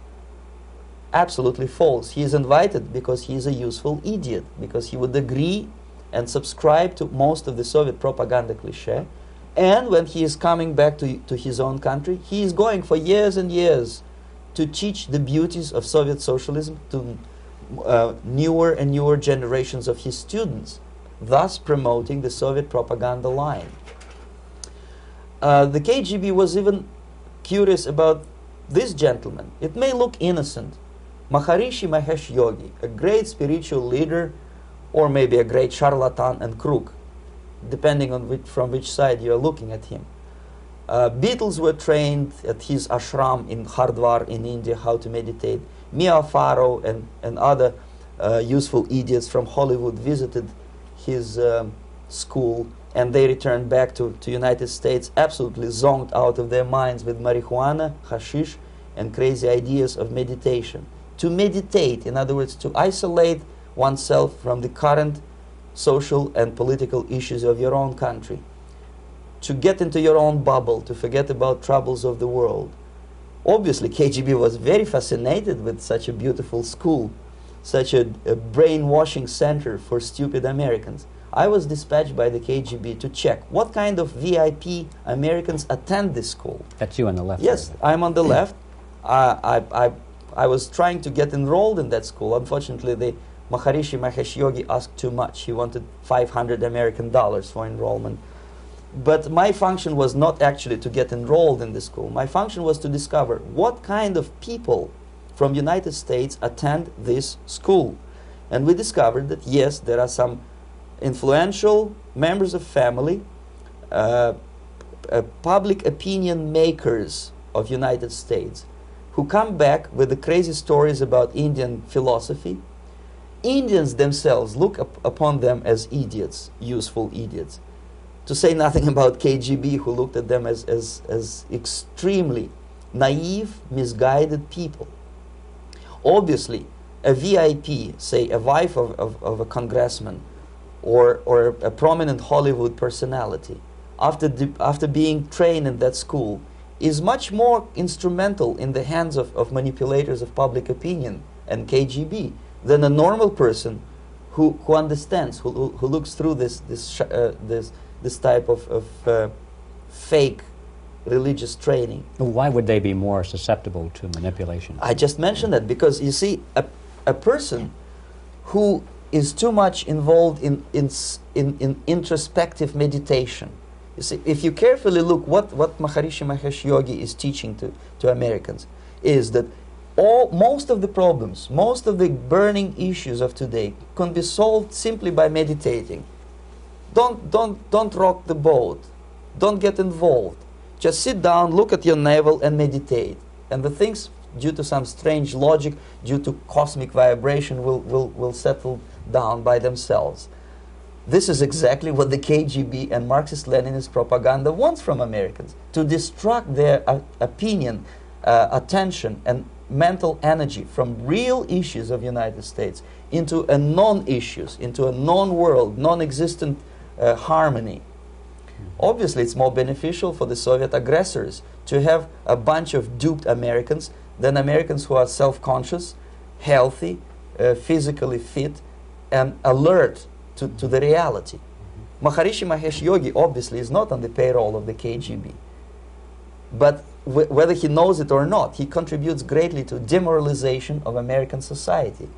Absolutely false. He is invited because he is a useful idiot, because he would agree and subscribe to most of the Soviet propaganda cliché. And when he is coming back to his own country, he is going for years and years to teach the beauties of Soviet socialism to newer and newer generations of his students, thus promoting the Soviet propaganda line. The KGB was even curious about this gentleman. It may look innocent. Maharishi Mahesh Yogi, a great spiritual leader, or maybe a great charlatan and crook, depending on from which side you are looking at him. Beatles were trained at his ashram in Hardwar in India how to meditate. Mia Farrow and other useful idiots from Hollywood visited his school, and they returned back to United States absolutely zonked out of their minds with marijuana, hashish, and crazy ideas of meditation. To meditate, in other words, to isolate oneself from the current social and political issues of your own country, to get into your own bubble, to forget about troubles of the world. Obviously, KGB was very fascinated with such a beautiful school, such a brainwashing center for stupid Americans. I was dispatched by the KGB to check what kind of VIP Americans attend this school. That's you on the left. Yes, I'm on the left. I was trying to get enrolled in that school. Unfortunately, the Maharishi Mahesh Yogi asked too much. He wanted $500 American for enrollment. But my function was not actually to get enrolled in the school. My function was to discover what kind of people from United States attend this school. And we discovered that, yes, there are some influential members of family, public opinion makers of United States who come back with the crazy stories about Indian philosophy. Indians themselves look upon them as idiots, useful idiots. To say nothing about KGB, who looked at them as extremely naive, misguided people. Obviously, a VIP, say a wife of a congressman or a prominent Hollywood personality, after being trained in that school, is much more instrumental in the hands of manipulators of public opinion and KGB than a normal person who understands, who looks through this type of fake religious training. Why would they be more susceptible to manipulation? I just mentioned that because, you see, a person who is too much involved in introspective meditation. You see, if you carefully look what Maharishi Mahesh Yogi is teaching to Americans, is that most of the problems, most of the burning issues of today can be solved simply by meditating. Don't rock the boat. Don't get involved. Just sit down, look at your navel, and meditate. And the things, due to some strange logic, due to cosmic vibration, will settle down by themselves. This is exactly what the KGB and Marxist-Leninist propaganda wants from Americans, to distract their opinion, attention, and mental energy from real issues of United States into a non-issues, into a non-world, non-existent harmony. Obviously, it's more beneficial for the Soviet aggressors to have a bunch of duped Americans than Americans who are self-conscious, healthy, physically fit, and alert to the reality. Maharishi Mahesh Yogi obviously is not on the payroll of the KGB. But whether he knows it or not, he contributes greatly to demoralization of American society.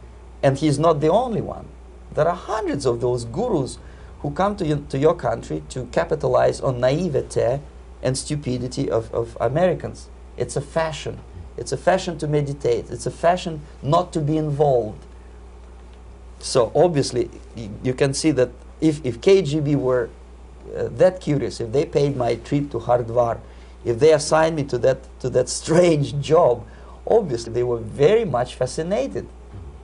And he's not the only one. There are hundreds of those gurus who come to your country to capitalize on naivete and stupidity of Americans. It's a fashion. It's a fashion to meditate. It's a fashion not to be involved. So obviously, you can see that if KGB were that curious, if they paid my trip to Hardwar, if they assigned me to that strange job, obviously they were very much fascinated.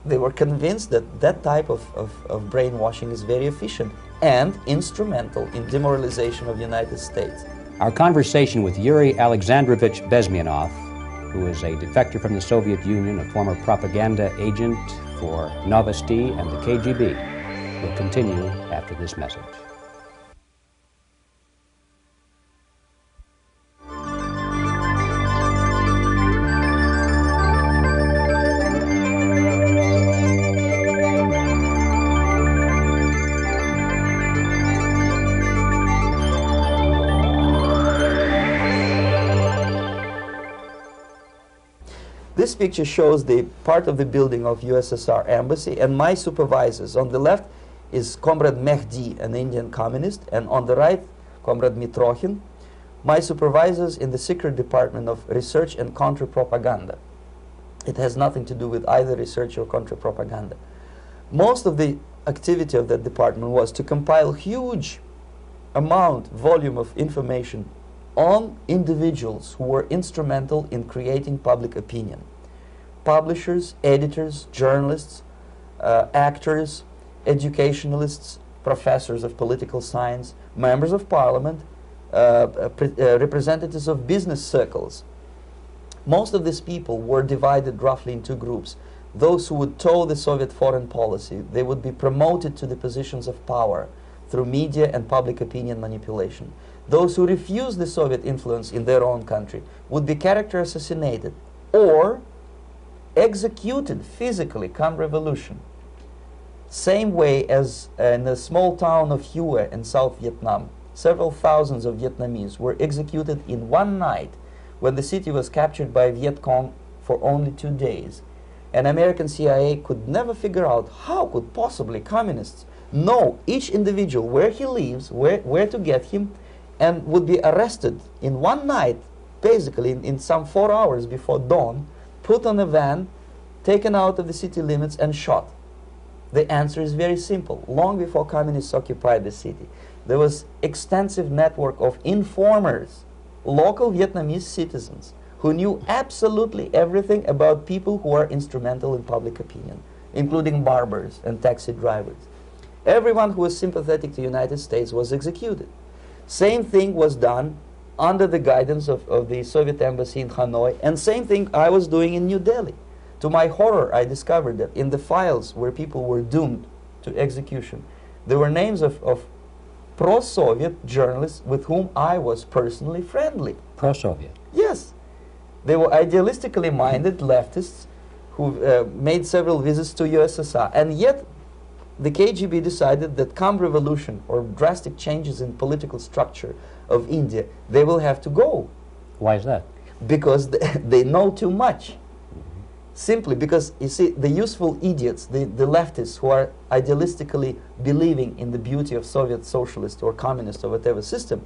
They were convinced that that type of brainwashing is very efficient and instrumental in demoralization of the United States. Our conversation with Yuri Alexandrovich Bezmenov, who is a defector from the Soviet Union, a former propaganda agent for Novosti and the KGB, will continue after this message. This picture shows the part of the building of USSR embassy, and my supervisors. On the left is Comrade Mehdi, an Indian communist, and on the right, Comrade Mitrokhin, my supervisors in the secret department of research and counter-propaganda. It has nothing to do with either research or counter-propaganda. Most of the activity of that department was to compile huge volume of information on individuals who were instrumental in creating public opinion. Publishers, editors, journalists, actors, educationalists, professors of political science, members of parliament, representatives of business circles. Most of these people were divided roughly in two groups. Those who would toe the Soviet foreign policy, they would be promoted to the positions of power through media and public opinion manipulation. Those who refused the Soviet influence in their own country would be character assassinated or executed physically come revolution. Same way as in the small town of Hue in South Vietnam, several thousands of Vietnamese were executed in one night when the city was captured by Viet Cong for only 2 days. And American CIA could never figure out how could possibly communists know each individual, where he lives, where to get him, and would be arrested in one night, basically in some 4 hours before dawn, put on a van, taken out of the city limits and shot. The answer is very simple. Long before communists occupied the city, there was extensive network of informers, local Vietnamese citizens, who knew absolutely everything about people who are instrumental in public opinion, including barbers and taxi drivers. Everyone who was sympathetic to the United States was executed. Same thing was done under the guidance of the Soviet embassy in Hanoi, and same thing I was doing in New Delhi. To my horror, I discovered that in the files where people were doomed to execution, there were names of pro-Soviet journalists with whom I was personally friendly. Pro-Soviet? Yes. They were idealistically minded leftists who made several visits to USSR, and yet the KGB decided that come revolution or drastic changes in political structure of India, they will have to go. Why is that? Because they know too much. Simply because, you see, the useful idiots, the leftists who are idealistically believing in the beauty of Soviet socialist or communist or whatever system,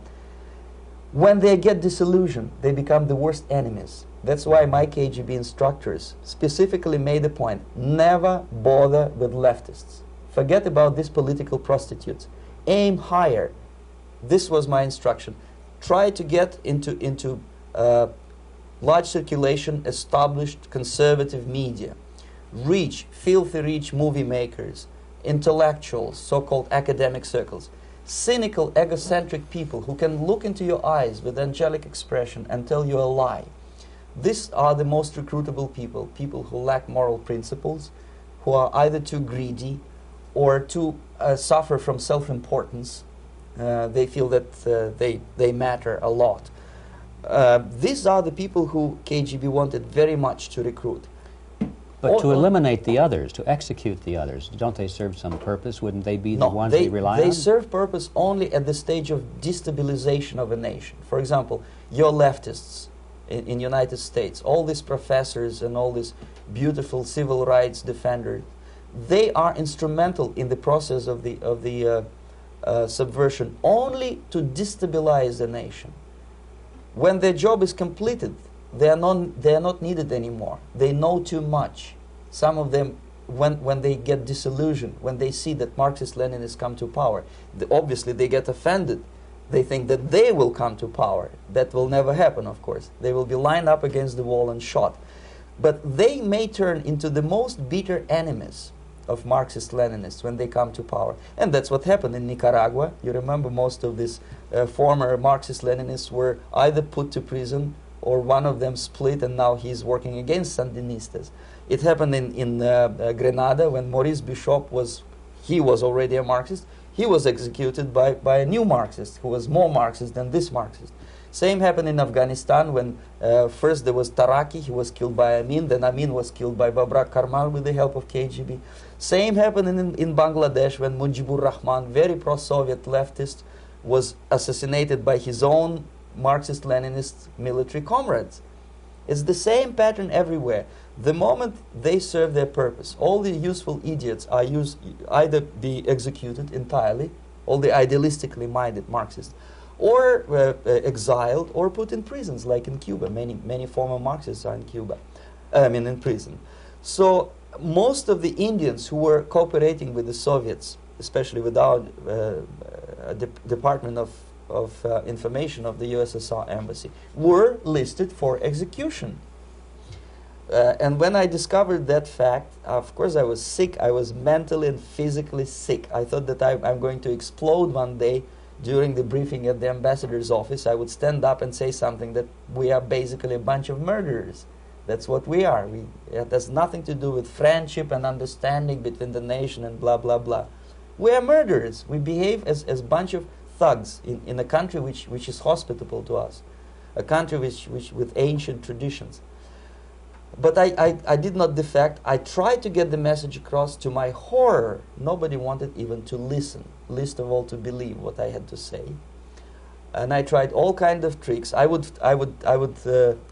when they get disillusioned, they become the worst enemies. That's why my KGB instructors specifically made a point, never bother with leftists. Forget about these political prostitutes. Aim higher. This was my instruction. Try to get into large circulation, established conservative media. Rich, filthy rich movie makers, intellectuals, so-called academic circles. Cynical, egocentric people who can look into your eyes with angelic expression and tell you a lie. These are the most recruitable people, people who lack moral principles, who are either too greedy or too suffer from self-importance. They feel that they matter a lot. These are the people who KGB wanted very much to recruit. But to eliminate the others, to execute the others, don't they serve some purpose? Wouldn't they be the ones they rely on? They serve purpose only at the stage of destabilization of a nation. For example, your leftists in United States, all these professors and all these beautiful civil rights defenders, they are instrumental in the process of the subversion only to destabilize the nation. When their job is completed, they are not needed anymore. They know too much. Some of them, when they get disillusioned, when they see that Marxist-Leninists come to power, obviously they get offended. They think that they will come to power. That will never happen, of course. They will be lined up against the wall and shot. But they may turn into the most bitter enemies of Marxist-Leninists when they come to power. And that's what happened in Nicaragua. You remember most of these former Marxist-Leninists were either put to prison or one of them split, and now he's working against Sandinistas. It happened in Grenada when Maurice Bishop was already a Marxist. He was executed by a new Marxist who was more Marxist than this Marxist. Same happened in Afghanistan when first there was Taraki, he was killed by Amin, then Amin was killed by Babrak Karmal with the help of KGB. Same happened in Bangladesh when Mujibur Rahman, very pro-Soviet leftist, was assassinated by his own Marxist-Leninist military comrades. It's the same pattern everywhere. The moment they serve their purpose, all the useful idiots are either be executed entirely, all the idealistically minded Marxists, or exiled, or put in prisons, like in Cuba. Many former Marxists are in Cuba, in prison. So most of the Indians who were cooperating with the Soviets, especially with our Department of Information of the USSR Embassy, were listed for execution. And when I discovered that fact, of course I was sick. I was mentally and physically sick. I thought that I'm going to explode one day during the briefing at the ambassador's office. I would stand up and say something that we are basically a bunch of murderers. That's what we are. It has nothing to do with friendship and understanding between the nation and blah, blah, blah. We are murderers. We behave as a bunch of thugs in a country which is hospitable to us, a country which with ancient traditions. But I did not defect. I tried to get the message across. To my horror, nobody wanted even to listen, least of all to believe what I had to say. And I tried all kinds of tricks. I would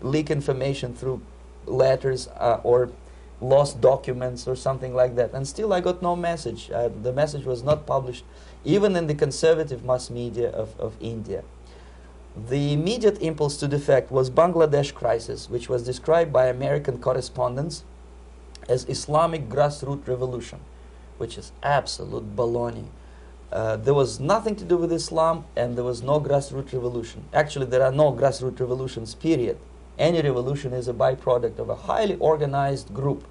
leak information through letters or lost documents or something like that. And still I got no message. The message was not published, even in the conservative mass media of India. The immediate impulse to defect was Bangladesh crisis, which was described by American correspondents as Islamic grassroots revolution, which is absolute baloney. There was nothing to do with Islam, and there was no grassroots revolution. Actually, there are no grassroots revolutions, period. Any revolution is a byproduct of a highly organized group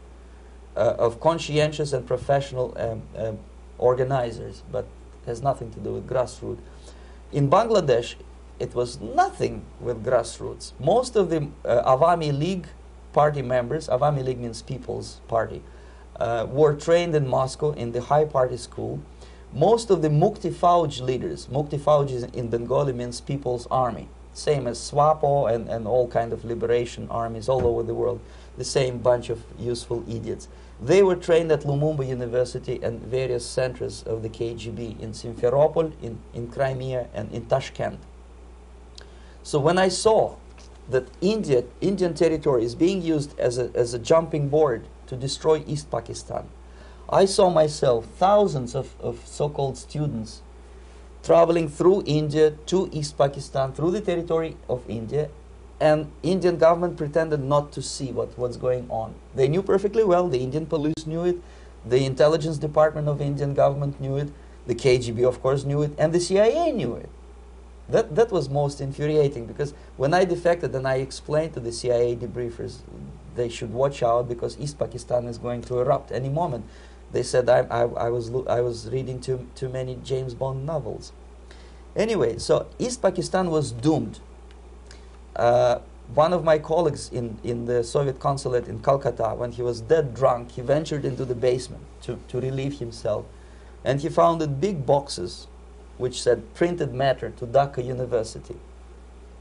of conscientious and professional organizers, but has nothing to do with grassroots. In Bangladesh, it was nothing with grassroots. Most of the Awami League party members, Awami League means People's Party, were trained in Moscow in the High Party School. Most of the Mukti Fauj leaders, Mukti Fauj in Bengali means People's Army, same as SWAPO and all kind of liberation armies all over the world, the same bunch of useful idiots. They were trained at Lumumba University and various centers of the KGB in Simferopol, in Crimea, and in Tashkent. So when I saw that Indian territory is being used as a jumping board to destroy East Pakistan, I saw myself thousands of so-called students traveling through India to East Pakistan, through the territory of India, and Indian government pretended not to see what's going on. They knew perfectly well, the Indian police knew it, the intelligence department of Indian government knew it, the KGB of course knew it, and the CIA knew it. That was most infuriating, because when I defected and I explained to the CIA debriefers they should watch out because East Pakistan is going to erupt any moment, they said I was reading too many James Bond novels. Anyway, so East Pakistan was doomed. One of my colleagues in the Soviet consulate in Calcutta, when he was dead drunk, he ventured into the basement to relieve himself, and he found big boxes which said printed matter to Dhaka University.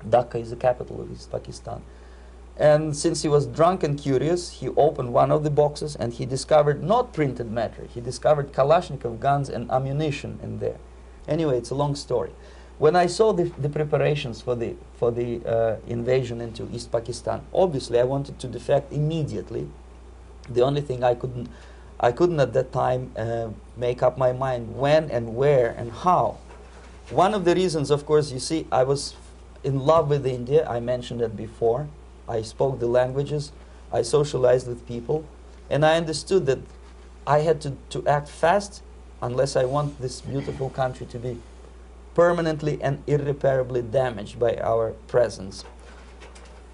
Dhaka is the capital of East Pakistan. And since he was drunk and curious, he opened one of the boxes and he discovered not printed matter. He discovered Kalashnikov guns and ammunition in there. Anyway, it's a long story. When I saw the preparations for the invasion into East Pakistan, obviously I wanted to defect immediately. The only thing I couldn't at that time make up my mind when and where and how. One of the reasons, of course, you see, I was in love with India. I mentioned it before. I spoke the languages. I socialized with people. And I understood that I had to act fast unless I want this beautiful country to be permanently and irreparably damaged by our presence.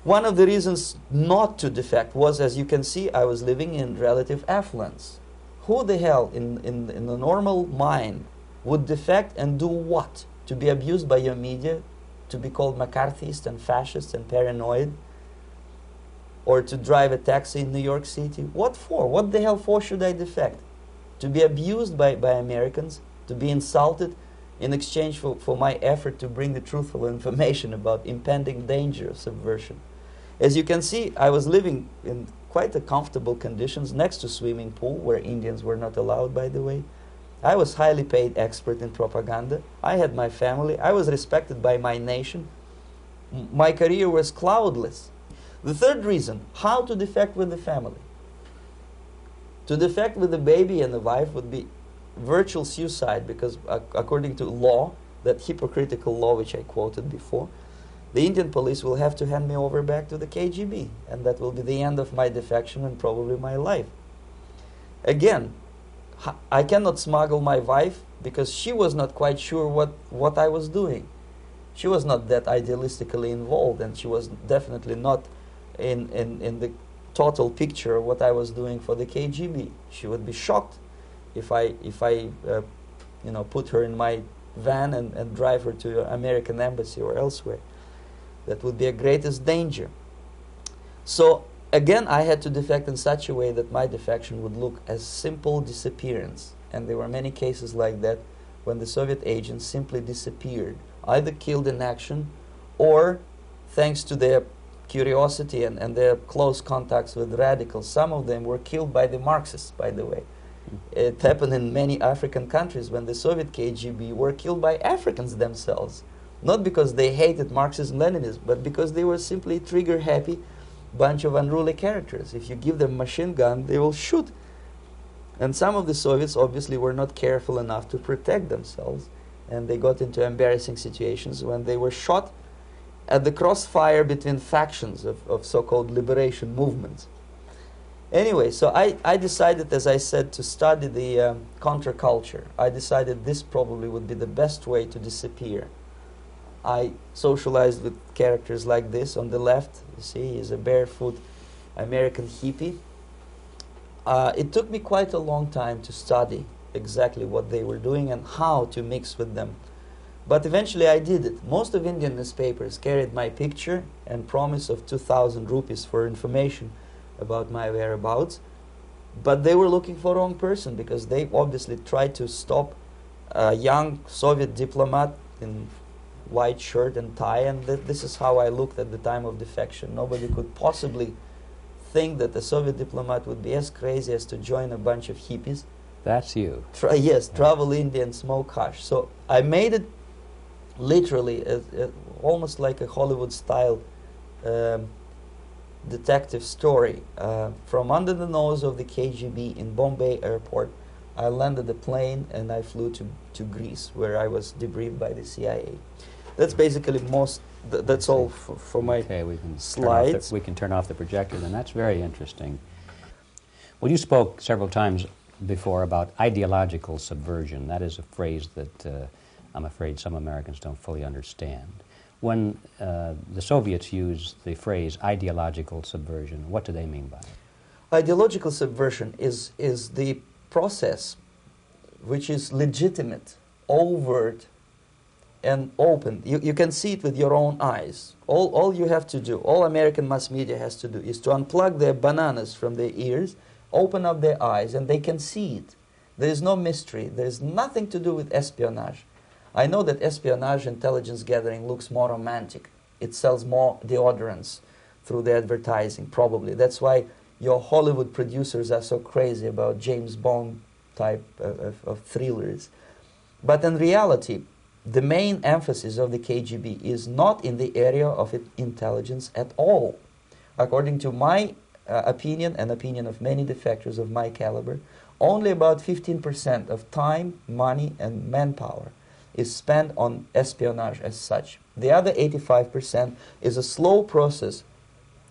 One of the reasons not to defect was, as you can see, I was living in relative affluence. Who the hell in the normal mind would defect and do what? To be abused by your media, to be called McCarthyist and fascist and paranoid, or to drive a taxi in New York City? What for? What the hell for should I defect? To be abused by Americans, to be insulted in exchange for my effort to bring the truthful information about impending danger of subversion. As you can see, I was living in quite a comfortable conditions next to swimming pool, where Indians were not allowed, by the way. I was highly paid expert in propaganda. I had my family. I was respected by my nation. My career was cloudless. The third reason, how to defect with the family. To defect with the baby and the wife would be virtual suicide, because according to law, that hypocritical law which I quoted before, the Indian police will have to hand me over back to the KGB, and that will be the end of my defection and probably my life. Again, I cannot smuggle my wife because she was not quite sure what I was doing. She was not that idealistically involved, and she was definitely not in the total picture of what I was doing for the KGB. She would be shocked if I put her in my van and drive her to the American embassy or elsewhere. That would be a greatest danger. So again, I had to defect in such a way that my defection would look as simple disappearance. And there were many cases like that when the Soviet agents simply disappeared, either killed in action or, thanks to their curiosity and their close contacts with radicals, some of them were killed by the Marxists, by the way. It happened in many African countries when the Soviet KGB were killed by Africans themselves. Not because they hated Marxism-Leninism, but because they were simply trigger-happy bunch of unruly characters. If you give them a machine gun, they will shoot. And some of the Soviets obviously were not careful enough to protect themselves, and they got into embarrassing situations when they were shot at the crossfire between factions of so-called liberation movements. Anyway, so I decided, as I said, to study the counterculture. I decided this probably would be the best way to disappear. I socialized with characters like this on the left. You see, he's a barefoot American hippie. It took me quite a long time to study exactly what they were doing and how to mix with them. But eventually I did it. Most of Indian newspapers carried my picture and promise of 2,000 rupees for information about my whereabouts. But they were looking for the wrong person, because they obviously tried to stop a young Soviet diplomat in white shirt and tie, and this is how I looked at the time of defection. Nobody could possibly think that a Soviet diplomat would be as crazy as to join a bunch of hippies. That's you. Yes, travel India and smoke hash. So I made it literally almost like a Hollywood-style detective story. From under the nose of the KGB in Bombay airport, I landed the plane and I flew to Greece, where I was debriefed by the CIA. That's basically that's all for my slides. We can turn off the projector, and that's very interesting. Well, you spoke several times before about ideological subversion. That is a phrase that I'm afraid some Americans don't fully understand. When the Soviets use the phrase ideological subversion, what do they mean by it? Ideological subversion is the process which is legitimate, overt, and open. You can see it with your own eyes. All you have to do, all American mass media has to do, is to unplug their bananas from their ears, open up their eyes, and they can see it. There is no mystery. There is nothing to do with espionage. I know that espionage intelligence gathering looks more romantic. It sells more deodorants through the advertising, probably. That's why your Hollywood producers are so crazy about James Bond type of thrillers. But in reality, the main emphasis of the KGB is not in the area of intelligence at all. According to my opinion and opinion of many defectors of my caliber, only about 15% of time, money, and manpower is spent on espionage as such. The other 85% is a slow process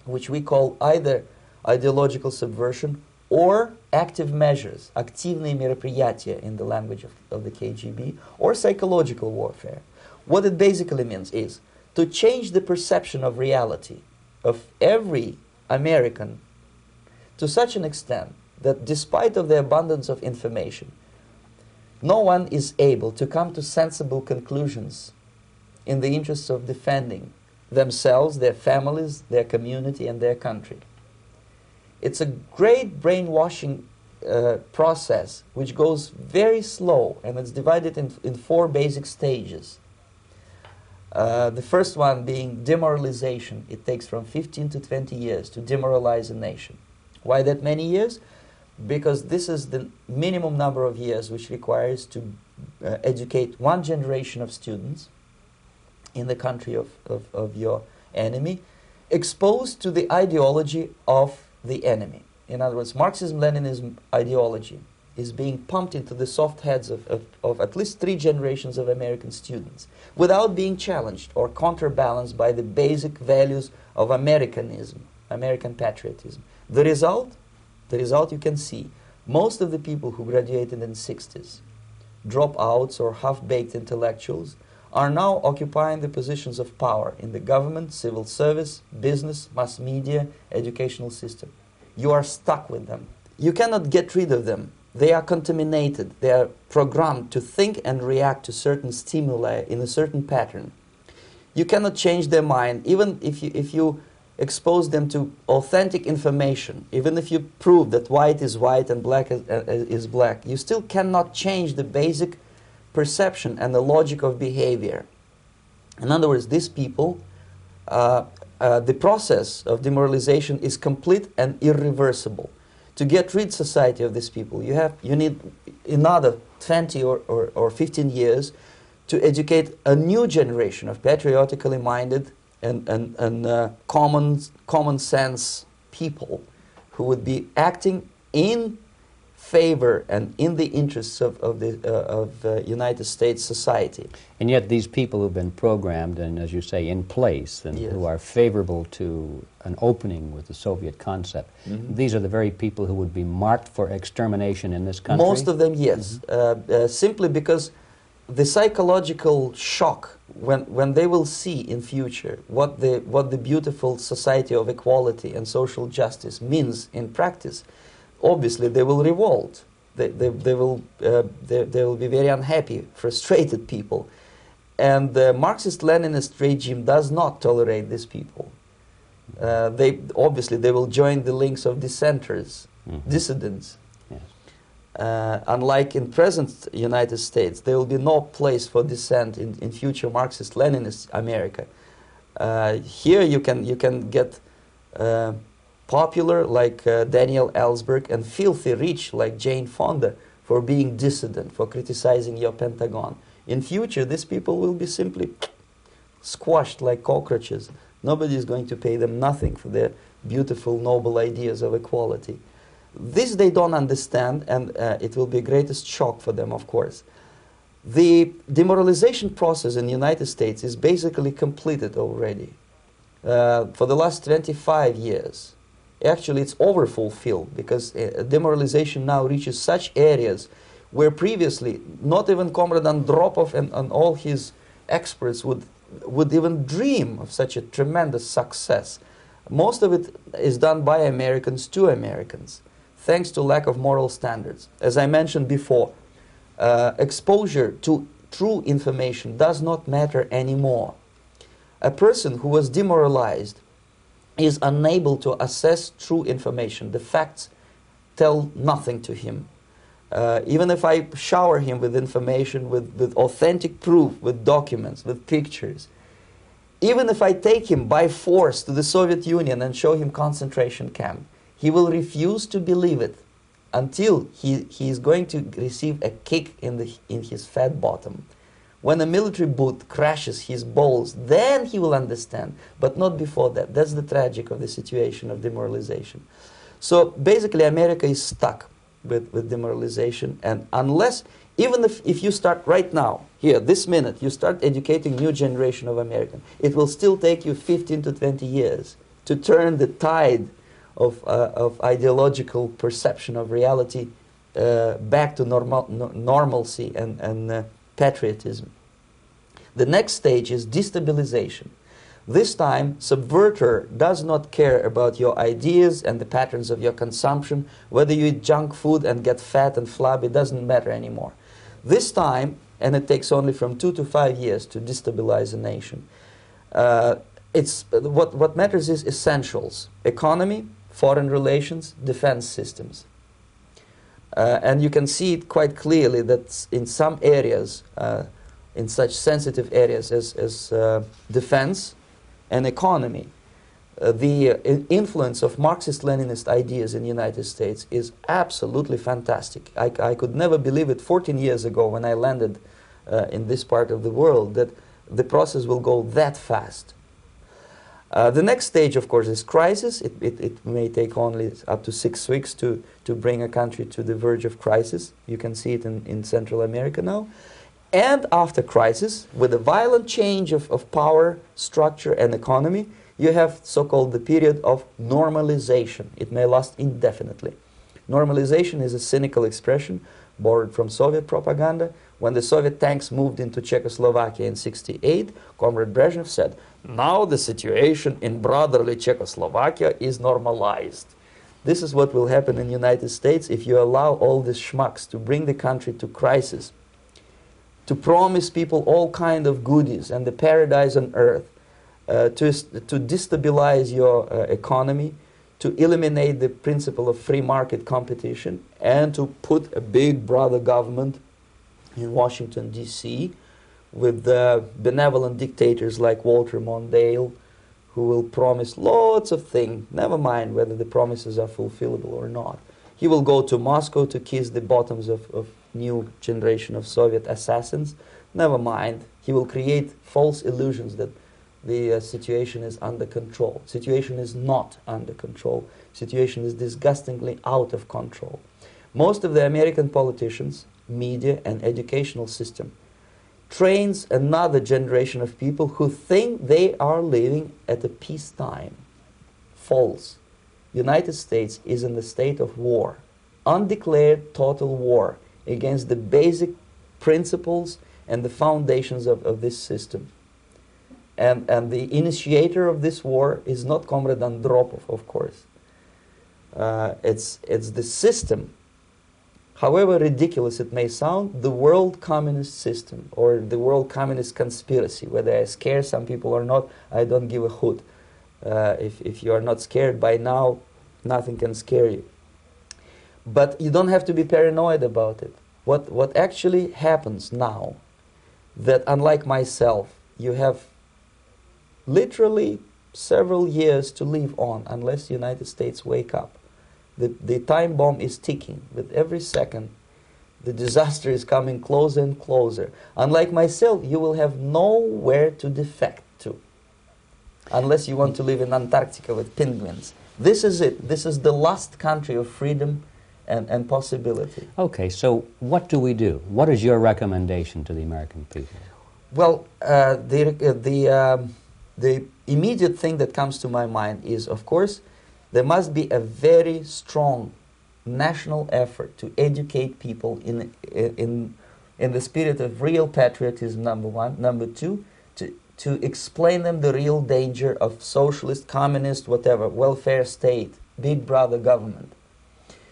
which we call either ideological subversion or active measures, активные мероприятия in the language of the KGB, or psychological warfare. What it basically means is to change the perception of reality of every American to such an extent that despite of the abundance of information, no one is able to come to sensible conclusions in the interests of defending themselves, their families, their community, and their country. It's a great brainwashing process which goes very slow, and it's divided in 4 basic stages. The first one being demoralization. It takes from 15 to 20 years to demoralize a nation. Why that many years? Because this is the minimum number of years which requires to educate one generation of students in the country of your enemy, exposed to the ideology of the enemy. In other words, Marxism-Leninism ideology is being pumped into the soft heads of at least 3 generations of American students without being challenged or counterbalanced by the basic values of Americanism, American patriotism. The result you can see. Most of the people who graduated in the 60s, dropouts or half-baked intellectuals, are now occupying the positions of power in the government, civil service, business, mass media, educational system. You are stuck with them. You cannot get rid of them. They are contaminated. They are programmed to think and react to certain stimuli in a certain pattern. You cannot change their mind, even if you expose them to authentic information, even if you prove that white is white and black is black. You still cannot change the basic perception and the logic of behavior. In other words, these people, the process of demoralization is complete and irreversible. To get rid society of these people, you need another 20 or 15 years to educate a new generation of patriotically minded and common sense people who would be acting in favor and in the interests of United States society. And yet these people who've been programmed and, as you say, in place and Yes. who are favorable to an opening with the Soviet concept, these are the very people who would be marked for extermination in this country? Most of them, yes. Simply because the psychological shock when they will see in future what the beautiful society of equality and social justice means in practice, obviously they will revolt. They will be very unhappy, frustrated people. And the Marxist-Leninist regime does not tolerate these people. Obviously they will join the links of dissenters, dissidents. Yes. Unlike in present United States, there will be no place for dissent in future Marxist-Leninist America. Here you can get popular like Daniel Ellsberg and filthy rich like Jane Fonda for being dissident, for criticizing your Pentagon. In future, these people will be simply squashed like cockroaches. Nobody is going to pay them nothing for their beautiful, noble ideas of equality. This they don't understand, and it will be greatest shock for them, of course. The demoralization process in the United States is basically completed already. For the last 25 years. Actually, it's overfulfilled because demoralization now reaches such areas where previously not even Comrade Andropov and all his experts would even dream of such a tremendous success. Most of it is done by Americans to Americans, thanks to lack of moral standards. As I mentioned before, exposure to true information does not matter anymore. A person who was demoralized is unable to assess true information. The facts tell nothing to him. Even if I shower him with information, with authentic proof, with documents, with pictures, even if I take him by force to the Soviet Union and show him concentration camp, he will refuse to believe it until he is going to receive a kick in his fat bottom. When a military boot crashes his balls, then he will understand, but not before that. That's the tragic of the situation of demoralization. So basically America is stuck with demoralization, and unless, even if you start right now, here, this minute, you start educating new generation of Americans, it will still take you 15 to 20 years to turn the tide of ideological perception of reality back to normalcy and patriotism. The next stage is destabilization. This time, subverter does not care about your ideas and the patterns of your consumption. Whether you eat junk food and get fat and flabby, doesn't matter anymore. This time, and it takes only from 2 to 5 years to destabilize a nation, what matters is essentials: economy, foreign relations, defense systems. And you can see it quite clearly that in some areas, in such sensitive areas as defense and economy, the influence of Marxist-Leninist ideas in the United States is absolutely fantastic. I could never believe it 14 years ago when I landed in this part of the world that the process will go that fast. The next stage, of course, is crisis. It may take only up to 6 weeks to bring a country to the verge of crisis. You can see it in Central America now. And after crisis, with a violent change of power, structure, and economy, you have so-called the period of normalization. It may last indefinitely. Normalization is a cynical expression borrowed from Soviet propaganda. When the Soviet tanks moved into Czechoslovakia in '68, Comrade Brezhnev said, "Now the situation in brotherly Czechoslovakia is normalized." This is what will happen in the United States if you allow all these schmucks to bring the country to crisis, to promise people all kind of goodies and the paradise on earth, to destabilize your economy, to eliminate the principle of free market competition, and to put a big brother government in Washington, D.C., with benevolent dictators like Walter Mondale, who will promise lots of things, never mind whether the promises are fulfillable or not. He will go to Moscow to kiss the bottoms of new generation of Soviet assassins, never mind. He will create false illusions that the situation is under control. Situation is not under control. Situation is disgustingly out of control. Most of the American politicians, media, and educational system trains another generation of people who think they are living at a peacetime. False. United States is in the state of war, undeclared total war against the basic principles and the foundations of this system. And the initiator of this war is not Comrade Andropov, of course. It's the system. However ridiculous it may sound, the world communist system or the world communist conspiracy, whether I scare some people or not, I don't give a hoot. If you are not scared by now, nothing can scare you. But you don't have to be paranoid about it. What actually happens now, that unlike myself, you have literally several years to live on unless the United States wake up. The time bomb is ticking. With every second, the disaster is coming closer and closer. Unlike myself, you will have nowhere to defect to, unless you want to live in Antarctica with penguins. This is it. This is the last country of freedom and possibility. Okay, so what do we do? What is your recommendation to the American people? Well, the immediate thing that comes to my mind is, of course, there must be a very strong national effort to educate people in the spirit of real patriotism, number one. Number two, to explain them the real danger of socialist, communist, whatever, welfare state, big brother government.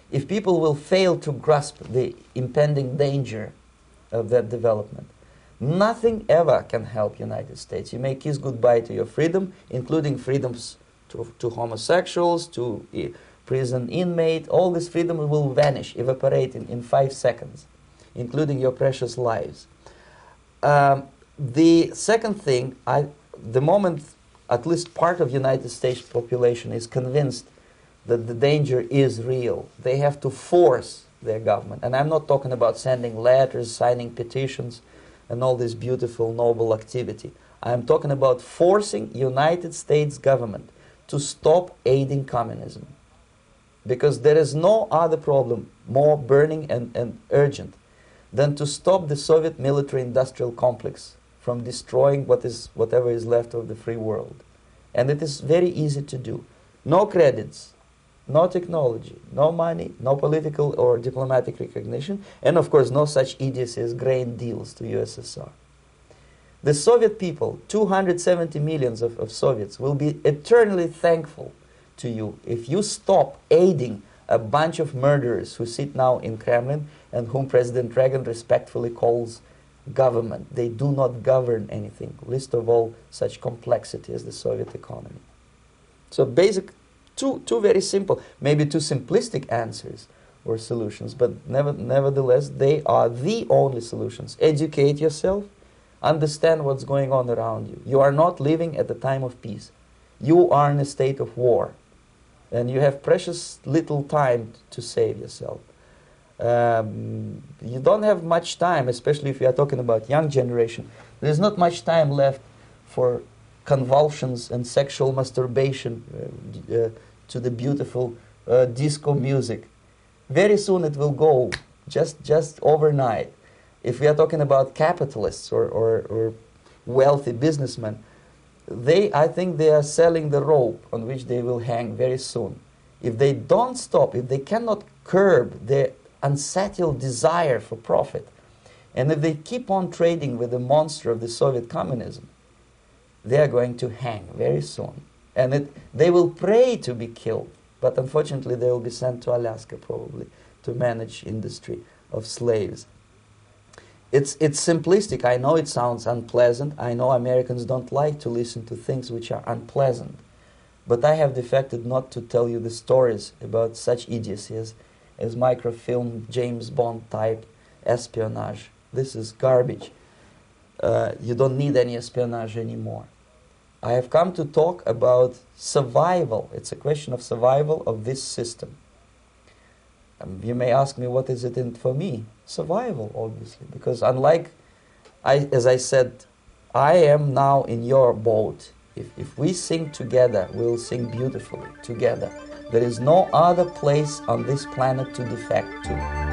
If people will fail to grasp the impending danger of that development, nothing ever can help United States. You may kiss goodbye to your freedom, including freedoms to homosexuals, to prison inmate. All this freedom will vanish, evaporate in 5 seconds, including your precious lives. The second thing, the moment at least part of United States population is convinced that the danger is real, they have to force their government. And I'm not talking about sending letters, signing petitions, and all this beautiful, noble activity. I'm talking about forcing United States government to stop aiding communism. Because there is no other problem more burning and urgent than to stop the Soviet military-industrial complex from destroying whatever is left of the free world. And it is very easy to do. No credits, no technology, no money, no political or diplomatic recognition, and of course no such idiocy as grain deals to USSR. The Soviet people, 270 millions of Soviets, will be eternally thankful to you if you stop aiding a bunch of murderers who sit now in Kremlin and whom President Reagan respectfully calls government. They do not govern anything, least of all such complexity as the Soviet economy. So basic, two very simple, maybe too simplistic answers or solutions, but nevertheless they are the only solutions. Educate yourself, understand what's going on around you. You are not living at the time of peace. You are in a state of war, and you have precious little time to save yourself. You don't have much time, especially if you are talking about young generation. There's not much time left for convulsions and sexual masturbation to the beautiful disco music. Very soon it will go, just overnight. If we are talking about capitalists or wealthy businessmen, I think they are selling the rope on which they will hang very soon. If they don't stop, if they cannot curb their unsettled desire for profit, and if they keep on trading with the monster of the Soviet communism, they are going to hang very soon. And they will pray to be killed, but unfortunately they will be sent to Alaska probably to manage industry of slaves. It's simplistic. I know it sounds unpleasant. I know Americans don't like to listen to things which are unpleasant. But I have defected not to tell you the stories about such idiocy as microfilm, James Bond type espionage. This is garbage. You don't need any espionage anymore. I have come to talk about survival. It's a question of survival of this system. You may ask me, what is it in for me? Survival, obviously, because unlike, as I said, I am now in your boat. If we sing together, we'll sing beautifully together. There is no other place on this planet to defect to.